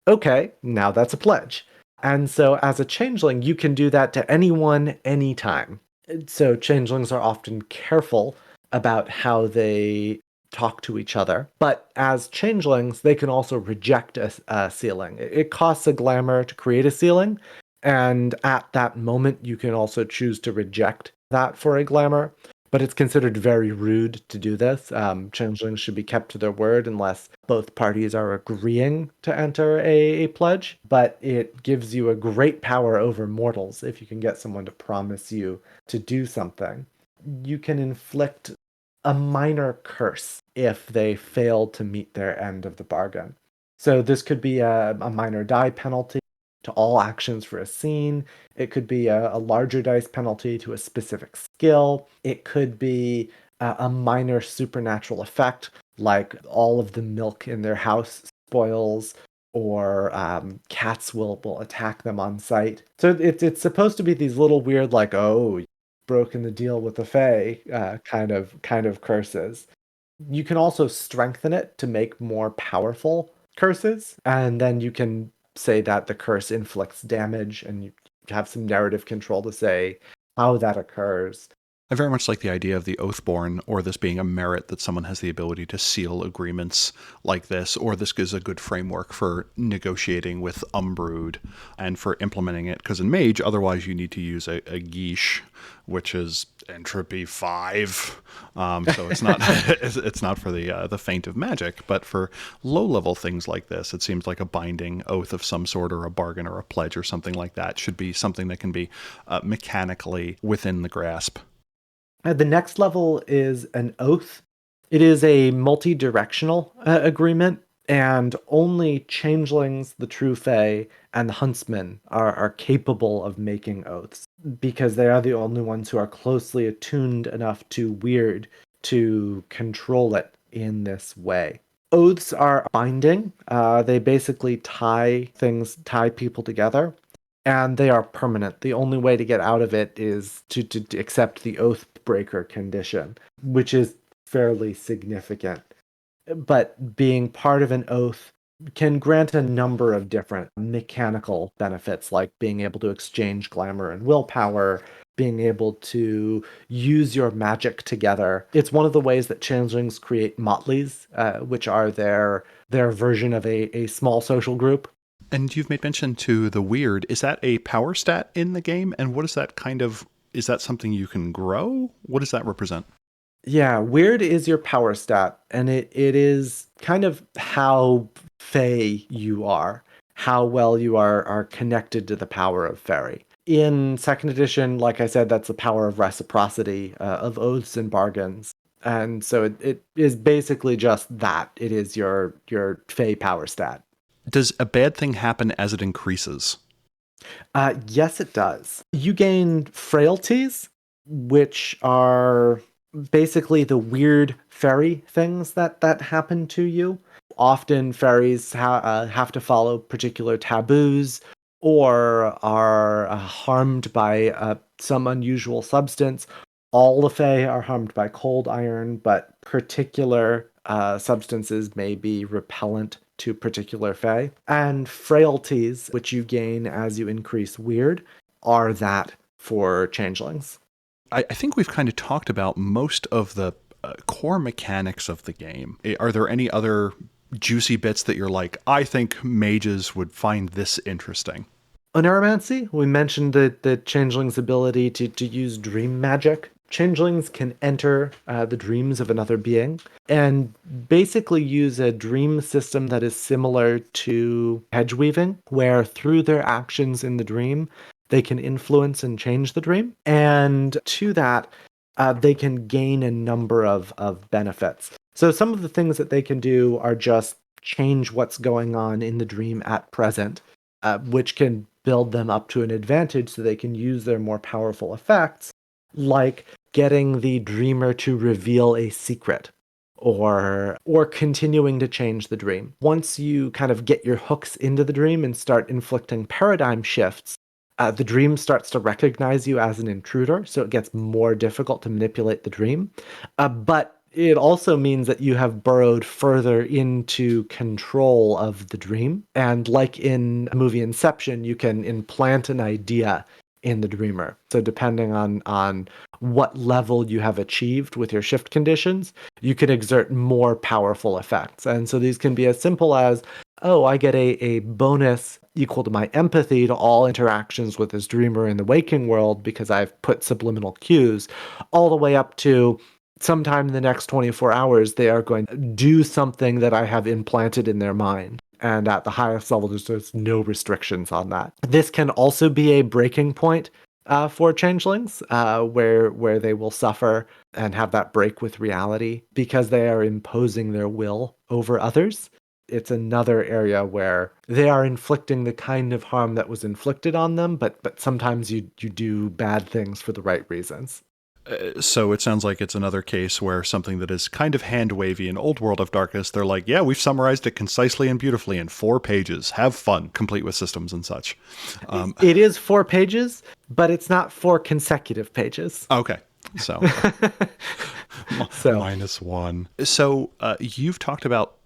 okay, now that's a pledge. And so as a changeling, you can do that to anyone, anytime. So changelings are often careful about how they talk to each other. But as changelings, they can also reject a ceiling. It costs a glamour to create a ceiling, and at that moment, you can also choose to reject that for a glamour. But it's considered very rude to do this. Changelings should be kept to their word unless both parties are agreeing to enter a pledge. But it gives you a great power over mortals if you can get someone to promise you to do something. You can inflict a minor curse if they fail to meet their end of the bargain. So this could be a minor die penalty to all actions for a scene. It could be a larger dice penalty to a specific skill. It could be a minor supernatural effect, like all of the milk in their house spoils, or cats will attack them on sight. So it's supposed to be these little weird, like, oh, you've broken the deal with the Fae kind of curses. You can also strengthen it to make more powerful curses, and then you can say that the curse inflicts damage, and you have some narrative control to say how that occurs. I very much like the idea of the Oathborn, or this being a merit that someone has the ability to seal agreements like this, or this gives a good framework for negotiating with Umbrood and for implementing it. Because in Mage, otherwise you need to use a Geesh, which is entropy 5. So it's not it's not for the faint of magic, but for low level things like this, it seems like a binding oath of some sort, or a bargain, or a pledge, or something like that should be something that can be mechanically within the grasp. The next level is an oath. It is a multi-directional agreement, and only changelings, the True Fae, and the huntsmen are capable of making oaths because they are the only ones who are closely attuned enough to weird to control it in this way. Oaths are binding. They basically tie people together, and they are permanent. The only way to get out of it is to accept the oath breaker condition, which is fairly significant. But being part of an oath can grant a number of different mechanical benefits, like being able to exchange glamour and willpower, being able to use your magic together. It's one of the ways that changelings create motleys, which are their version of a small social group. And you've made mention to the weird. Is that a power stat in the game? And what is that is that something you can grow? What does that represent? Yeah, weird is your power stat, and it is kind of how fey you are, how well you are connected to the power of Faerie. In second edition, like I said, that's the power of reciprocity, of oaths and bargains. And so it is basically just that. It is your Fae power stat. Does a bad thing happen as it increases? Yes, it does. You gain frailties, which are basically the weird fairy things that happen to you. Often fairies have to follow particular taboos or are harmed by some unusual substance. All the fae are harmed by cold iron, but particular substances may be repellent to particular fae. And frailties, which you gain as you increase weird, are that for changelings. I think we've kind of talked about most of the core mechanics of the game. Are there any other juicy bits that you're like, I think mages would find this interesting? Oneiromancy, we mentioned the changeling's ability to use dream magic. Changelings can enter the dreams of another being and basically use a dream system that is similar to hedge weaving, where through their actions in the dream, they can influence and change the dream. And to that, they can gain a number of benefits. So some of the things that they can do are just change what's going on in the dream at present, which can build them up to an advantage so they can use their more powerful effects, like getting the dreamer to reveal a secret or continuing to change the dream. Once you kind of get your hooks into the dream and start inflicting paradigm shifts, the dream starts to recognize you as an intruder, so it gets more difficult to manipulate the dream. But it also means that you have burrowed further into control of the dream. And like in the movie Inception, you can implant an idea in the dreamer. So depending on what level you have achieved with your shift conditions, you can exert more powerful effects. And so these can be as simple as, oh, I get a bonus equal to my empathy to all interactions with this dreamer in the waking world because I've put subliminal cues, all the way up to sometime in the next 24 hours, they are going to do something that I have implanted in their mind. And at the highest level, there's no restrictions on that. This can also be a breaking point for changelings, where they will suffer and have that break with reality because they are imposing their will over others. It's another area where they are inflicting the kind of harm that was inflicted on them, but sometimes you do bad things for the right reasons. So it sounds like it's another case where something that is kind of hand wavy in Old World of Darkness, they're like, yeah, we've summarized it concisely and beautifully in 4 pages. Have fun, complete with systems and such. It is 4 pages, but it's not 4 consecutive pages. Okay. So So -1. So you've talked about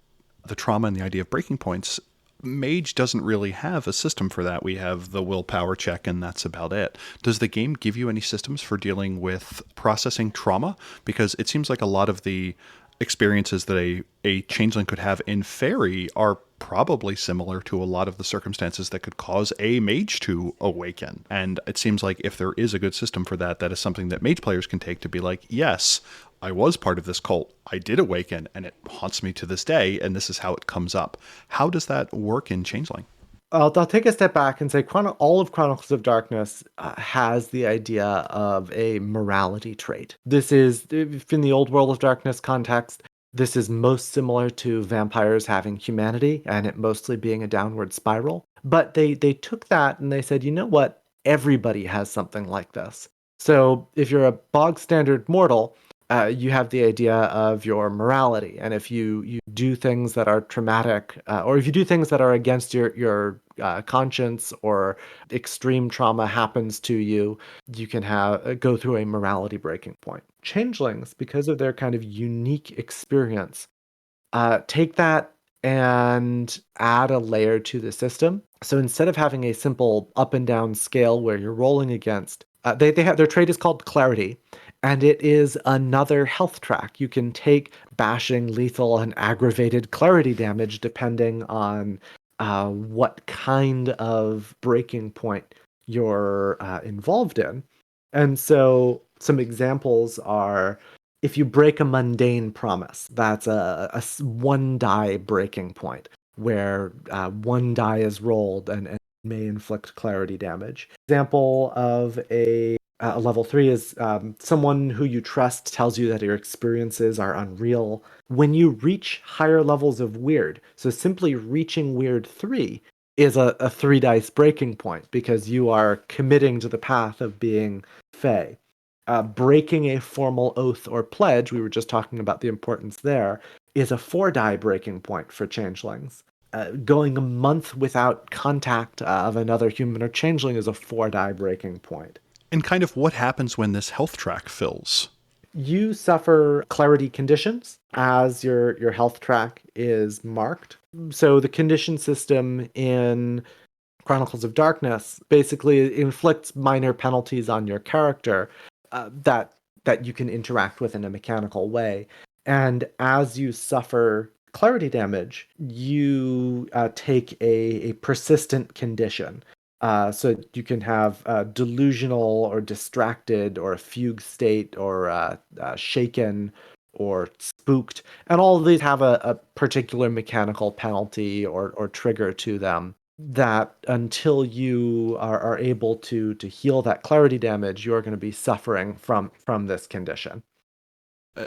the trauma and the idea of breaking points. Mage doesn't really have a system for that. We have the willpower check, and that's about it. Does the game give you any systems for dealing with processing trauma? Because it seems like a lot of the experiences that a changeling could have in Faerie are probably similar to a lot of the circumstances that could cause a mage to awaken. And it seems like if there is a good system for that, that is something that mage players can take to be like, yes, I was part of this cult. I did awaken, and it haunts me to this day, and this is how it comes up. How does that work in Changeling? I'll take a step back and say all of Chronicles of Darkness has the idea of a morality trait. This is, if in the old World of Darkness context, this is most similar to vampires having humanity and it mostly being a downward spiral. But they took that and they said, you know what? Everybody has something like this. So if you're a bog standard mortal, you have the idea of your morality, and if you do things that are traumatic, or if you do things that are against your conscience, or extreme trauma happens to you, you can go through a morality breaking point. Changelings, because of their kind of unique experience, take that and add a layer to the system. So instead of having a simple up and down scale where you're rolling against, they have their trait is called clarity, and it is another health track. You can take bashing, lethal, and aggravated clarity damage depending on what kind of breaking point you're involved in. And so some examples are, if you break a mundane promise, that's a 1 die breaking point. where one die is rolled and may inflict clarity damage. Example of a level 3 is someone who you trust tells you that your experiences are unreal. When you reach higher levels of weird, so simply reaching weird 3 is a 3 dice breaking point because you are committing to the path of being Fae. Breaking a formal oath or pledge, we were just talking about the importance there, is a 4 die breaking point for changelings. Going a month without contact of another human or changeling is a 4 die breaking point. And kind of what happens when this health track fills? You suffer clarity conditions as your health track is marked. So the condition system in Chronicles of Darkness basically inflicts minor penalties on your character that you can interact with in a mechanical way. And as you suffer clarity damage, you take a persistent condition. So you can have delusional or distracted or a fugue state or shaken or spooked. And all of these have a particular mechanical penalty or trigger to them that until you are able to heal that clarity damage, you're going to be suffering from this condition.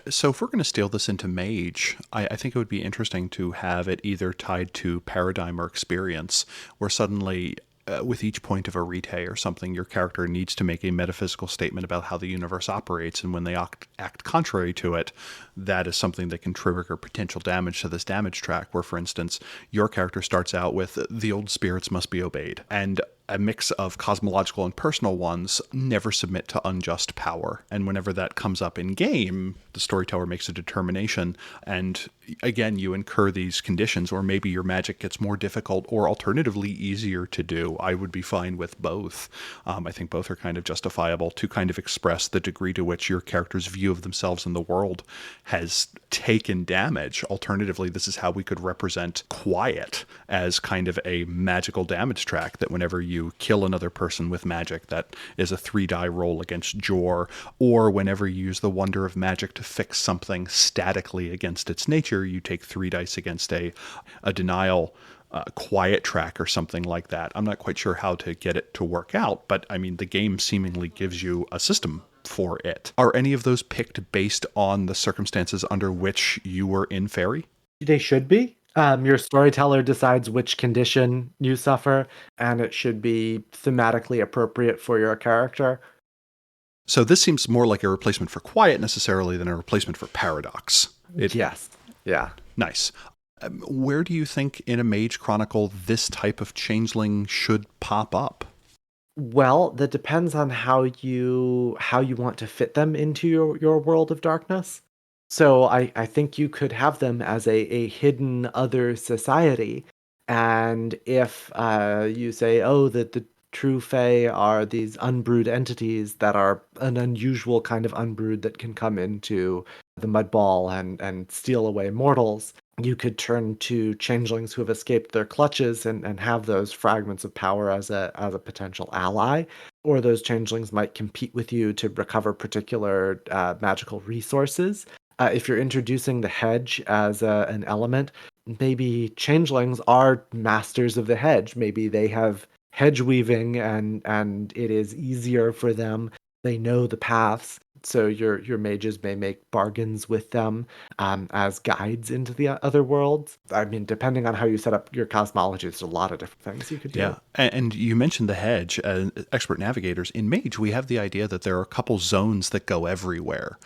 So if we're going to scale this into Mage, I think it would be interesting to have it either tied to paradigm or experience, where suddenly with each point of a rete or something, your character needs to make a metaphysical statement about how the universe operates, and when they act contrary to it, that is something that can trigger potential damage to this damage track, where, for instance, your character starts out with the old spirits must be obeyed, and a mix of cosmological and personal ones never submit to unjust power. And whenever that comes up in game, the storyteller makes a determination, and again, you incur these conditions, or maybe your magic gets more difficult or alternatively easier to do. I would be fine with both. I think both are kind of justifiable to kind of express the degree to which your character's view of themselves in the world has taken damage. Alternatively, this is how we could represent quiet as kind of a magical damage track, that whenever you kill another person with magic, that is a 3 die roll against Jor, or whenever you use the wonder of magic to fix something statically against its nature, you take 3 dice against a denial quiet track or something like that. I'm not quite sure how to get it to work out, but I mean, the game seemingly gives you a system for it. Are any of those picked based on the circumstances under which you were in Faerie? They should be. Your storyteller decides which condition you suffer, and it should be thematically appropriate for your character. So this seems more like a replacement for quiet necessarily than a replacement for paradox. Yes. Yeah. Nice. Where do you think in a Mage Chronicle this type of changeling should pop up? Well, that depends on how you want to fit them into your world of darkness. So I think you could have them as a hidden other society. And if you say, oh, that the True Fae are these unbrewed entities that are an unusual kind of unbrewed that can come into the mud ball and steal away mortals, you could turn to changelings who have escaped their clutches and have those fragments of power as a potential ally. Or those changelings might compete with you to recover particular magical resources. If you're introducing the hedge as an element, maybe changelings are masters of the hedge. Maybe they have hedge weaving and it is easier for them. They know the paths. So your mages may make bargains with them as guides into the other worlds. I mean, depending on how you set up your cosmology, there's a lot of different things you could do. Yeah, and you mentioned the hedge. Expert navigators in Mage, we have the idea that there are a couple zones that go everywhere.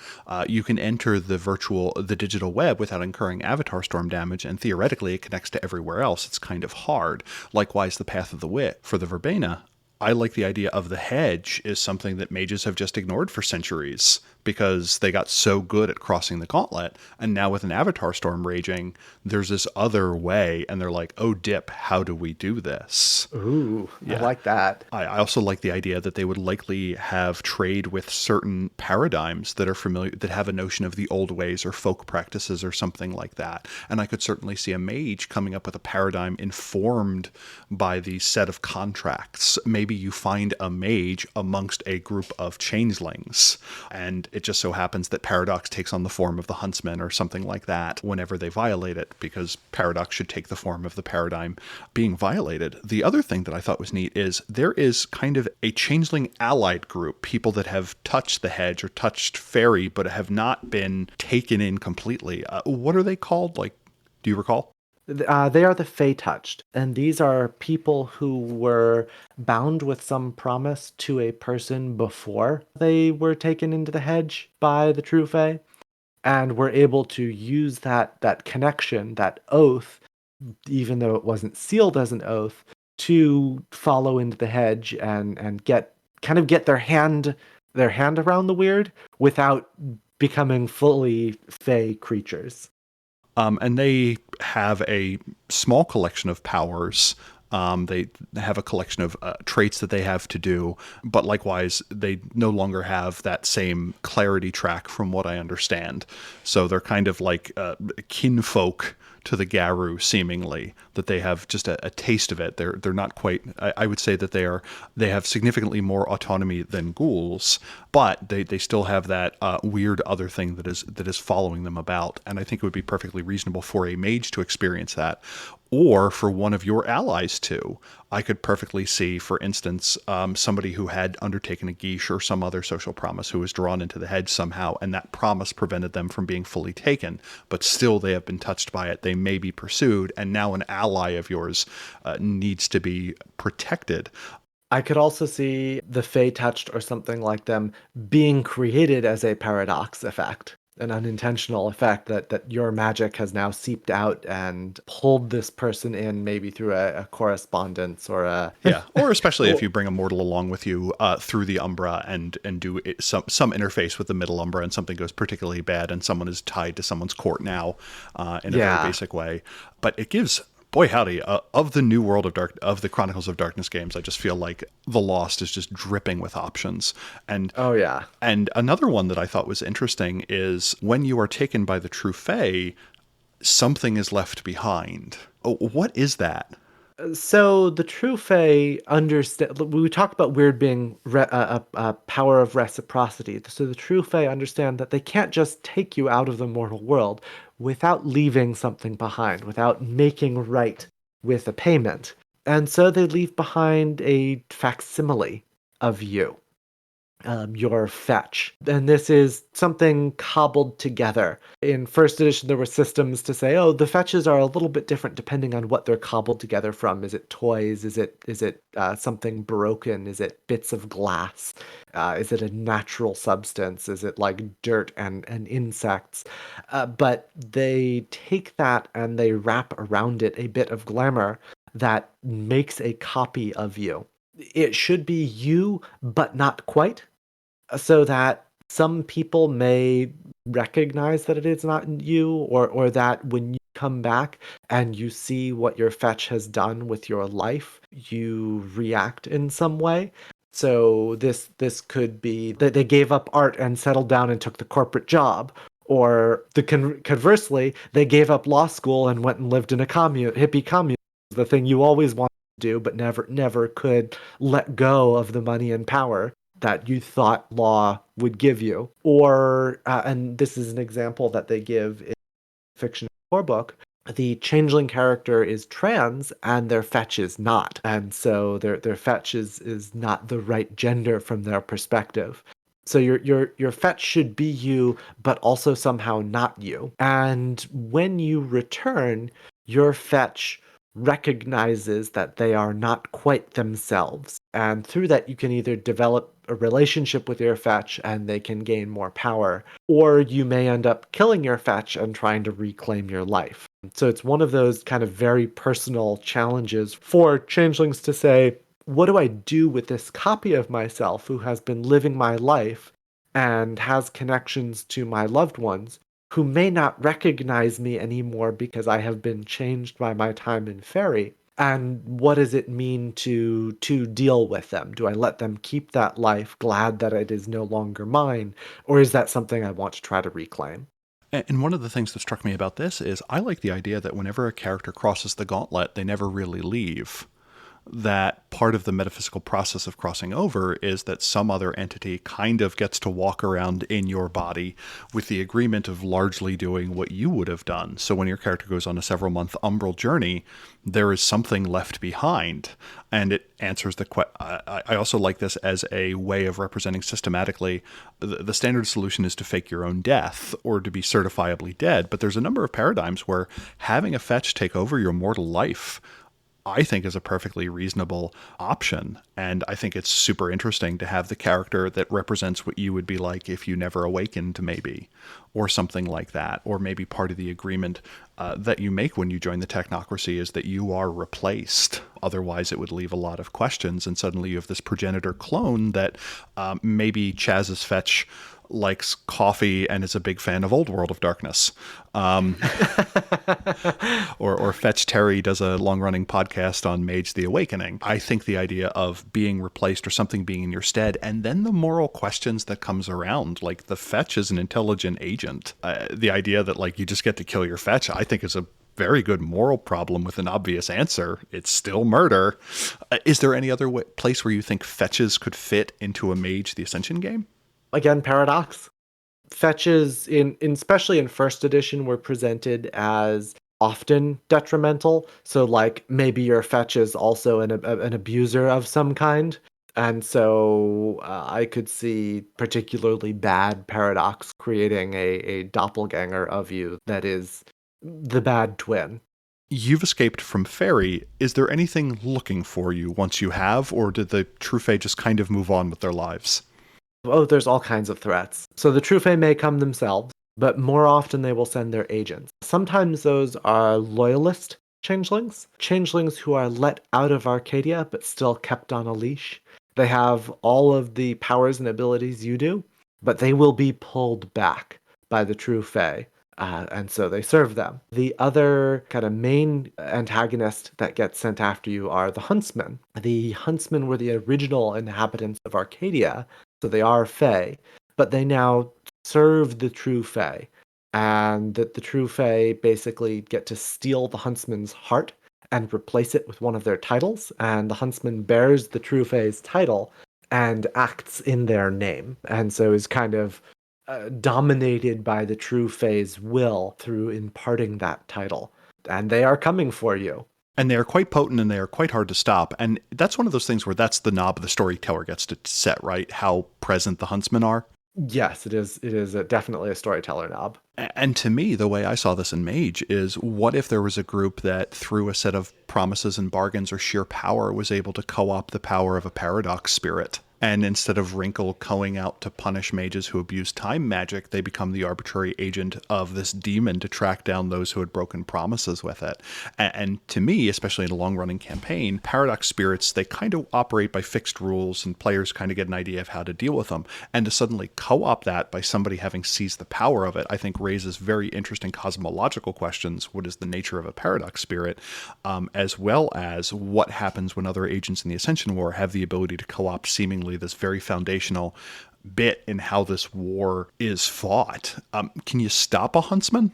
You can enter the digital web without incurring avatar storm damage, and theoretically it connects to everywhere else. It's kind of hard. Likewise, the path of the wit for the verbena. I like the idea of the hedge is something that mages have just ignored for centuries because they got so good at crossing the gauntlet. And now with an avatar storm raging, there's this other way. And they're like, oh, dip, how do we do this? Ooh, yeah. I like that. I also like the idea that they would likely have trade with certain paradigms that are familiar, that have a notion of the old ways or folk practices or something like that. And I could certainly see a mage coming up with a paradigm informed by the set of contracts. Maybe maybe you find a mage amongst a group of changelings, and it just so happens that Paradox takes on the form of the huntsman or something like that whenever they violate it, because Paradox should take the form of the paradigm being violated. The other thing that I thought was neat is there is kind of a changeling allied group, people that have touched the hedge or touched Faerie but have not been taken in completely. What are they called? Like, do you recall? They are the Fae touched, and these are people who were bound with some promise to a person before they were taken into the hedge by the True Fae, and were able to use that connection, that oath, even though it wasn't sealed as an oath, to follow into the hedge and get their hand around the weird without becoming fully Fae creatures. And they have a small collection of powers. They have a collection of traits that they have to do, but likewise, they no longer have that same clarity track from what I understand. So they're kind of like kinfolk to the Garu, seemingly, that they have just a taste of it. They're not quite. I would say that they have significantly more autonomy than ghouls, but they still have that weird other thing that is following them about. And I think it would be perfectly reasonable for a mage to experience that, or for one of your allies to. I could perfectly see, for instance, somebody who had undertaken a geesh or some other social promise who was drawn into the hedge somehow, and that promise prevented them from being fully taken, but still they have been touched by it. They may be pursued, and now an ally of yours needs to be protected. I could also see the Fae touched or something like them being created as a paradox effect, an unintentional effect that your magic has now seeped out and pulled this person in, maybe through a correspondence or a Yeah, or especially if you bring a mortal along with you through the Umbra and do some interface with the middle Umbra, and something goes particularly bad, and someone is tied to someone's court now in a very basic way. But it gives, boy howdy, of the new world of the Chronicles of Darkness games, I just feel like the Lost is just dripping with options. And oh yeah. and another one that I thought was interesting is when you are taken by the True Fae, something is left behind. Oh, what is that? So the True Fae understand. We talk about weird being a power of reciprocity. So the True Fae understand that they can't just take you out of the mortal world without leaving something behind, without making right with a payment. And so they leave behind a facsimile of you, your fetch. And this is something cobbled together. In first edition, there were systems to say, oh, the fetches are a little bit different depending on what they're cobbled together from. Is it toys? Is it something broken? Is it bits of glass? Is it a natural substance? Is it like dirt and insects? But they take that and they wrap around it a bit of glamour that makes a copy of you. It should be you, but not quite, so that some people may recognize that it is not you, or that when you come back and you see what your fetch has done with your life, you react in some way. So this could be that they gave up art and settled down and took the corporate job, or conversely, they gave up law school and went and lived in a hippie commune, the thing you always wanted to do but never could let go of the money and power that you thought law would give you. Or and this is an example that they give in fiction core book. The changeling character is trans and their fetch is not, and so their fetch is not the right gender from their perspective. So your fetch should be you, but also somehow not you. And when you return, your fetch recognizes that they are not quite themselves. And through that, you can either develop a relationship with your fetch and they can gain more power, or you may end up killing your fetch and trying to reclaim your life. So it's one of those kind of very personal challenges for changelings to say, what do I do with this copy of myself who has been living my life and has connections to my loved ones, who may not recognize me anymore because I have been changed by my time in Faerie? And what does it mean to deal with them? Do I let them keep that life, glad that it is no longer mine, or is that something I want to try to reclaim? And one of the things that struck me about this is I like the idea that whenever a character crosses the gauntlet, they never really leave. that part of the metaphysical process of crossing over is that some other entity kind of gets to walk around in your body with the agreement of largely doing what you would have done. So when your character goes on a several-month umbral journey, there is something left behind. And it answers the question. I also like this as a way of representing systematically. The standard solution is to fake your own death or to be certifiably dead. But there's a number of paradigms where having a fetch take over your mortal life, I think, is a perfectly reasonable option. And I think it's super interesting to have the character that represents what you would be like if you never awakened, maybe, or something like that. Or maybe part of the agreement that you make when you join the technocracy is that you are replaced. Otherwise, it would leave a lot of questions. And suddenly you have this progenitor clone that maybe Chazz's fetch likes coffee and is a big fan of Old World of Darkness. Or Fetch Terry does a long-running podcast on Mage the Awakening. I think the idea of being replaced or something being in your stead, and then the moral questions that comes around, like the Fetch is an intelligent agent. The idea that like you just get to kill your Fetch, I think is a very good moral problem with an obvious answer. It's still murder. Is there any other place where you think fetches could fit into a Mage the Ascension game? Again, paradox. Fetches especially in first edition were presented as often detrimental. So like maybe your fetch is also an abuser of some kind. And so I could see particularly bad paradox creating a doppelganger of you that is the bad twin. You've escaped from Faerie. Is there anything looking for you once you have, or did the True Fae just kind of move on with their lives? Oh, there's all kinds of threats. So the True Fae may come themselves, but more often they will send their agents. Sometimes those are loyalist changelings, changelings who are let out of Arcadia but still kept on a leash. They have all of the powers and abilities you do, but they will be pulled back by the True Fae. And so they serve them. The other kind of main antagonist that gets sent after you are the Huntsmen. The Huntsmen were the original inhabitants of Arcadia, so they are Fae, but they now serve the True Fae. And the True Fae basically get to steal the Huntsman's heart and replace it with one of their titles. And the Huntsman bears the True Fae's title and acts in their name. And so is kind of dominated by the True Fae's will through imparting that title. And they are coming for you. And they are quite potent and they are quite hard to stop. And that's one of those things where that's the knob the storyteller gets to set, right? How present the huntsmen are. Yes, it is. It is definitely a storyteller knob. And to me, the way I saw this in Mage is, what if there was a group that, through a set of promises and bargains or sheer power, was able to co-opt the power of a paradox spirit? And instead of Wrinkle going out to punish mages who abuse time magic, they become the arbitrary agent of this demon to track down those who had broken promises with it. And to me, especially in a long-running campaign, paradox spirits, they kind of operate by fixed rules, and players kind of get an idea of how to deal with them. And to suddenly co-opt that by somebody having seized the power of it, I think raises very interesting cosmological questions. What is the nature of a paradox spirit? As well as what happens when other agents in the Ascension War have the ability to co-opt seemingly this very foundational bit in how this war is fought. Can you stop a huntsman?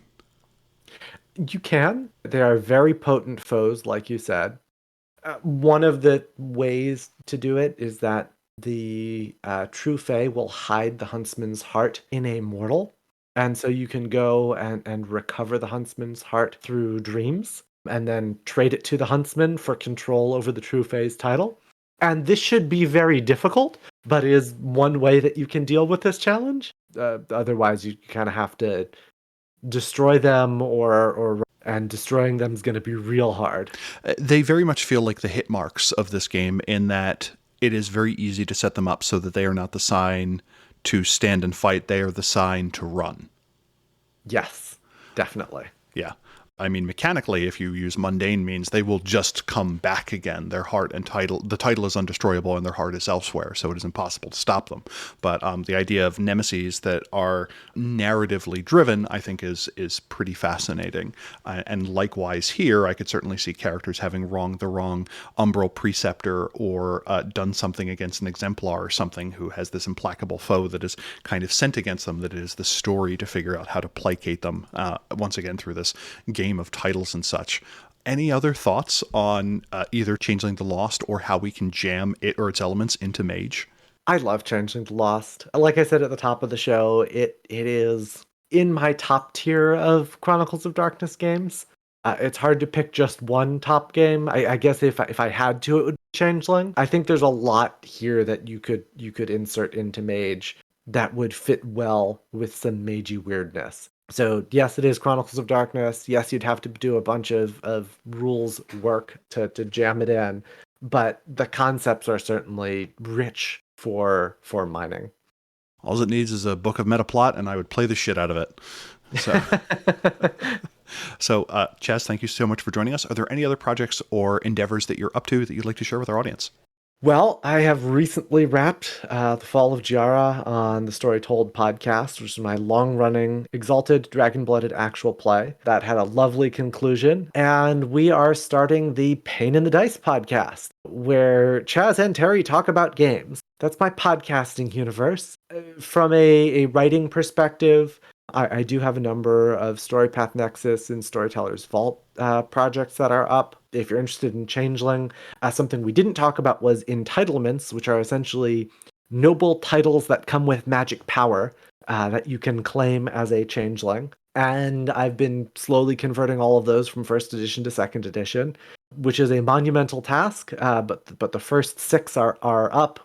You can. They are very potent foes, like you said. One of the ways to do it is that the True Fae will hide the huntsman's heart in a mortal. And so you can go and recover the huntsman's heart through dreams and then trade it to the huntsman for control over the True Fae's title. And this should be very difficult, but is one way that you can deal with this challenge. Otherwise, you kind of have to destroy them, and destroying them is going to be real hard. They very much feel like the hit marks of this game, in that it is very easy to set them up so that they are not the sign to stand and fight. They are the sign to run. Yes, definitely. Yeah. I mean, mechanically, if you use mundane means, they will just come back again. Their heart and title, the title is undestroyable and their heart is elsewhere, so it is impossible to stop them. But the idea of nemesis that are narratively driven, I think, is pretty fascinating. And likewise here, I could certainly see characters having wronged the wrong umbral preceptor, or done something against an exemplar or something, who has this implacable foe that is kind of sent against them, that it is the story to figure out how to placate them, once again through this game of titles and such. Any other thoughts on either Changeling the Lost or how we can jam it or its elements into Mage? I love Changeling the Lost. Like I said at the top of the show, it is in my top tier of Chronicles of Darkness games. It's hard to pick just one top game. I guess if I had to, it would be Changeling. I think there's a lot here that you could insert into Mage that would fit well with some magey weirdness. So yes, it is Chronicles of Darkness. Yes, you'd have to do a bunch of rules work to jam it in, but the concepts are certainly rich for mining. All it needs is a book of meta plot, and I would play the shit out of it. So, Chazz, thank you so much for joining us. Are there any other projects or endeavors that you're up to that you'd like to share with our audience? Well, I have recently wrapped The Fall of Jiara on the Story Told podcast, which is my long-running Exalted Dragon-Blooded actual play. That had a lovely conclusion. And we are starting the Pain in the Dice podcast, where Chazz and Terry talk about games. That's my podcasting universe. From a writing perspective, I do have a number of StoryPath Nexus and Storyteller's Vault projects that are up. If you're interested in Changeling, something we didn't talk about was entitlements, which are essentially noble titles that come with magic power that you can claim as a Changeling. And I've been slowly converting all of those from first edition to second edition, which is a monumental task. But the first 6 are up.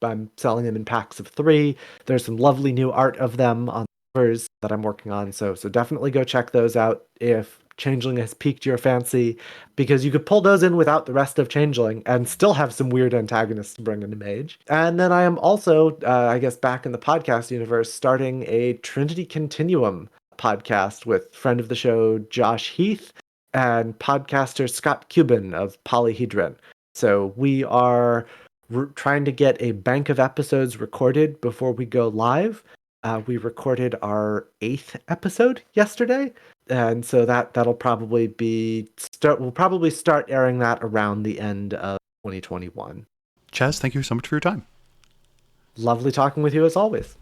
I'm selling them in packs of 3. There's some lovely new art of them on covers that I'm working on. So definitely go check those out if Changeling has piqued your fancy, because you could pull those in without the rest of Changeling and still have some weird antagonists to bring into Mage. And then I am also, I guess, back in the podcast universe, starting a Trinity Continuum podcast with friend of the show Josh Heath and podcaster Scott Cuban of Polyhedron. So we are trying to get a bank of episodes recorded before we go live. We recorded our 8th episode yesterday, and so that'll probably we'll probably start airing that around the end of 2021. Chazz, thank you so much for your time. Lovely talking with you as always.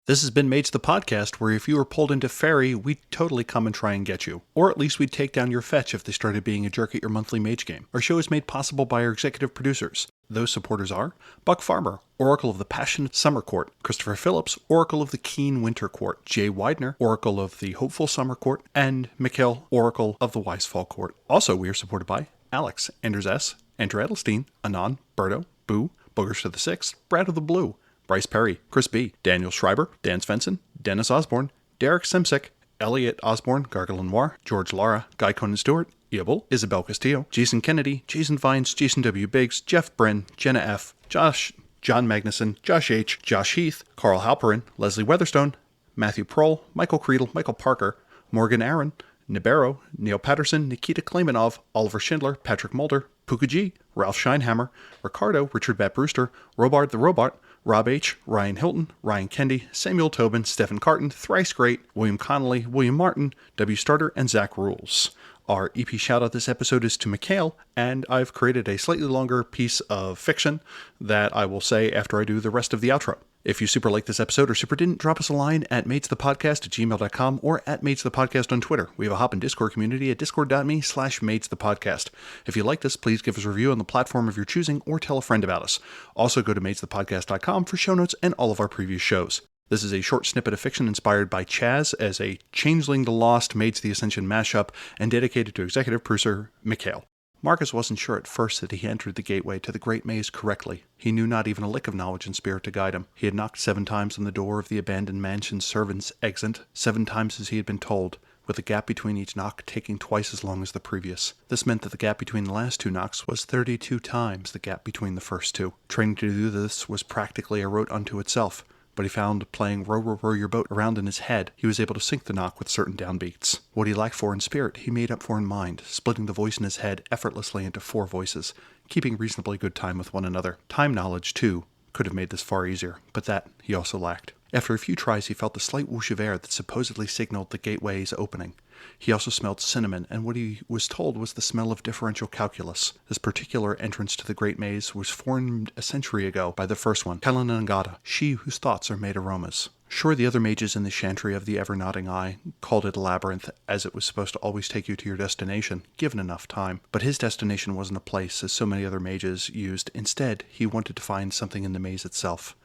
This has been Mage the Podcast, where if you were pulled into Faerie, we'd totally come and try and get you. Or at least we'd take down your fetch if they started being a jerk at your monthly Mage game. Our show is made possible by our executive producers. Those supporters are Buck Farmer, Oracle of the Passionate Summer Court; Christopher Phillips, Oracle of the Keen Winter Court; Jay Widener, Oracle of the Hopeful Summer Court; and Mikhail, Oracle of the Wise Fall Court. Also, we are supported by Alex, Anders S., Andrew Edelstein, Anon, Berto, Boo, Boogers to the Sixth, Brad of the Blue, Bryce Perry, Chris B., Daniel Schreiber, Dan Svensson, Dennis Osborne, Derek Simsick, Elliot Osborne, Gargle Noir, George Lara, Guy Conan Stewart, Eobel, Isabel Castillo, Jason Kennedy, Jason Vines, Jason W. Biggs, Jeff Bryn, Jenna F., Josh, John Magnuson, Josh H., Josh Heath, Carl Halperin, Leslie Weatherstone, Matthew Prohl, Michael Creedle, Michael Parker, Morgan Aaron, Nibero, Neil Patterson, Nikita Klaimanov, Oliver Schindler, Patrick Mulder, Puka G, Ralph Scheinhammer, Ricardo, Richard Bat Brewster, Robart the Robot, Rob H., Ryan Hilton, Ryan Kendi, Samuel Tobin, Stephen Carton, Thrice Great, William Connolly, William Martin, W. Starter, and Zach Rules. Our EP shoutout this episode is to Mikhail, and I've created a slightly longer piece of fiction that I will say after I do the rest of the outro. If you super like this episode or super didn't, drop us a line at matesthepodcast@gmail.com or at matesthepodcast on Twitter. We have a Hop and Discord community at discord.me/matesthepodcast. If you like this, please give us a review on the platform of your choosing or tell a friend about us. Also go to matesthepodcast.com for show notes and all of our previous shows. This is a short snippet of fiction inspired by Chazz as a Changeling the Lost, Mage the Ascension mashup and dedicated to executive producer Mikhail. Marcus wasn't sure at first that he entered the gateway to the Great Maze correctly. He knew not even a lick of knowledge and spirit to guide him. He had knocked 7 times on the door of the abandoned mansion's servants' exit, 7 times as he had been told, with the gap between each knock taking twice as long as the previous. This meant that the gap between the last 2 knocks was 32 times the gap between the first 2. Training to do this was practically a rote unto itself, but he found playing Row Row Row Your Boat around in his head, he was able to sync the knock with certain downbeats. What he lacked for in spirit, he made up for in mind, splitting the voice in his head effortlessly into 4 voices, keeping reasonably good time with one another. Time knowledge, too, could have made this far easier, but that he also lacked. After a few tries, he felt the slight whoosh of air that supposedly signaled the gateway's opening. He also smelled cinnamon, and what he was told was the smell of differential calculus. This particular entrance to the Great Maze was formed a century ago by the first one, Kalanangata, she whose thoughts are made aromas. Sure, the other mages in the chantry of the Ever-Nodding Eye called it a labyrinth, as it was supposed to always take you to your destination, given enough time. But his destination wasn't a place, as so many other mages used. Instead, he wanted to find something in the maze itself.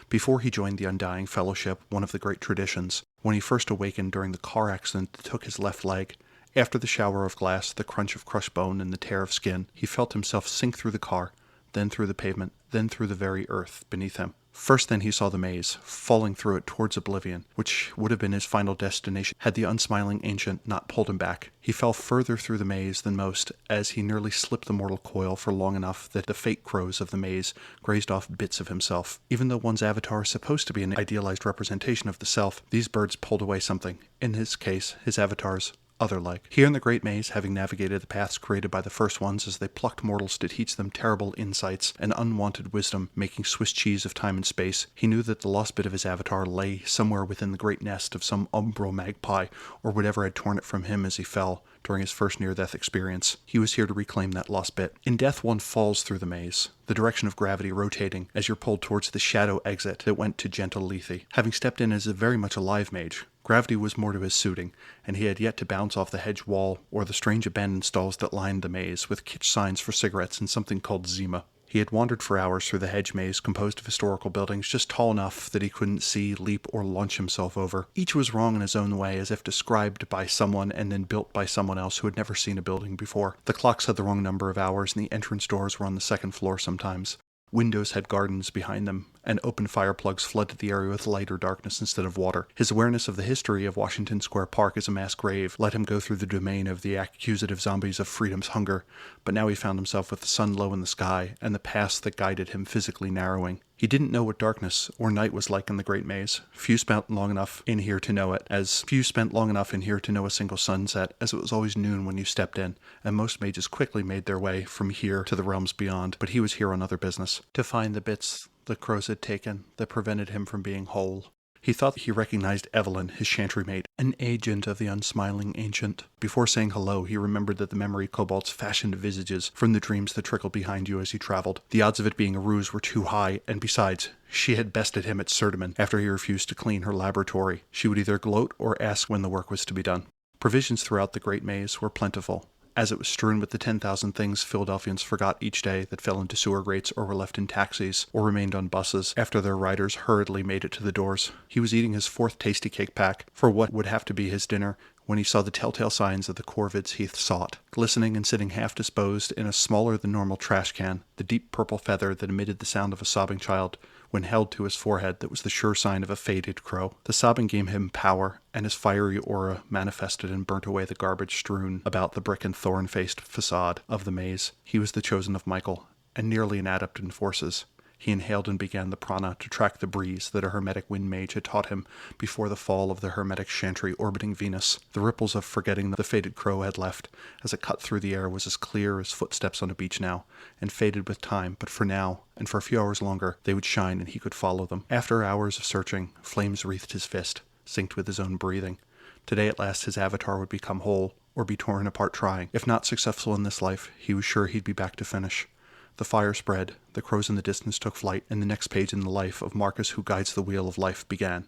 Before he joined the Undying Fellowship, one of the great traditions, when he first awakened during the car accident that took his left leg, after the shower of glass, the crunch of crushed bone, and the tear of skin, he felt himself sink through the car, then through the pavement, then through the very earth beneath him. First then he saw the maze, falling through it towards oblivion, which would have been his final destination had the unsmiling ancient not pulled him back. He fell further through the maze than most, as he nearly slipped the mortal coil for long enough that the fate crows of the maze grazed off bits of himself. Even though one's avatar is supposed to be an idealized representation of the self, these birds pulled away something. In his case, his avatar's other-like. Here in the Great Maze, having navigated the paths created by the first ones as they plucked mortals to teach them terrible insights and unwanted wisdom, making Swiss cheese of time and space, he knew that the lost bit of his avatar lay somewhere within the great nest of some umbral magpie, or whatever had torn it from him as he fell during his first near-death experience. He was here to reclaim that lost bit. In death, one falls through the maze, the direction of gravity rotating as you're pulled towards the shadow exit that went to gentle Lethe. Having stepped in as a very much alive mage, gravity was more to his suiting, and he had yet to bounce off the hedge wall or the strange abandoned stalls that lined the maze, with kitsch signs for cigarettes and something called Zima. He had wandered for hours through the hedge maze composed of historical buildings just tall enough that he couldn't see, leap, or launch himself over. Each was wrong in his own way, as if described by someone and then built by someone else who had never seen a building before. The clocks had the wrong number of hours, and the entrance doors were on the second floor sometimes. Windows had gardens behind them, and open fire plugs flooded the area with light or darkness instead of water. His awareness of the history of Washington Square Park as a mass grave let him go through the domain of the accusative zombies of freedom's hunger, but now he found himself with the sun low in the sky, and the paths that guided him physically narrowing. He didn't know what darkness or night was like in the Great Maze. Few spent long enough in here to know it, as few spent long enough in here to know a single sunset, as it was always noon when you stepped in, and most mages quickly made their way from here to the realms beyond. But he was here on other business, to find the bits the crows had taken that prevented him from being whole. He thought he recognized Evelyn, his chantry mate, an agent of the unsmiling ancient. Before saying hello, he remembered that the memory kobolds fashioned visages from the dreams that trickled behind you as he traveled. The odds of it being a ruse were too high, and besides, she had bested him at Sertiman after he refused to clean her laboratory. She would either gloat or ask when the work was to be done. Provisions throughout the Great Maze were plentiful, as it was strewn with the 10,000 things Philadelphians forgot each day that fell into sewer grates or were left in taxis or remained on buses after their riders hurriedly made it to the doors. He was eating his fourth tasty cake pack for what would have to be his dinner when he saw the telltale signs of the corvids he sought, glistening and sitting half disposed in a smaller than normal trash can, the deep purple feather that emitted the sound of a sobbing child when held to his forehead that was the sure sign of a fated crow. The sobbing gave him power, and his fiery aura manifested and burnt away the garbage strewn about the brick and thorn-faced facade of the maze. He was the chosen of Michael, and nearly an adept in forces. He inhaled and began the prana to track the breeze that a hermetic wind mage had taught him before the fall of the hermetic chantry orbiting Venus. The ripples of forgetting the fated crow had left, as it cut through the air, was as clear as footsteps on a beach now, and faded with time, but for now, and for a few hours longer, they would shine and he could follow them. After hours of searching, flames wreathed his fist, synced with his own breathing. Today at last his avatar would become whole, or be torn apart trying. If not successful in this life, he was sure he'd be back to finish. The fire spread, the crows in the distance took flight, and the next page in the life of Marcus who guides the wheel of life began.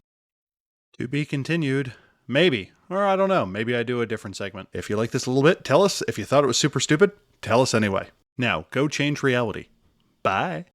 To be continued. Maybe. Or I don't know, maybe I do a different segment. If you like this a little bit, tell us. If you thought it was super stupid, tell us anyway. Now, go change reality. Bye.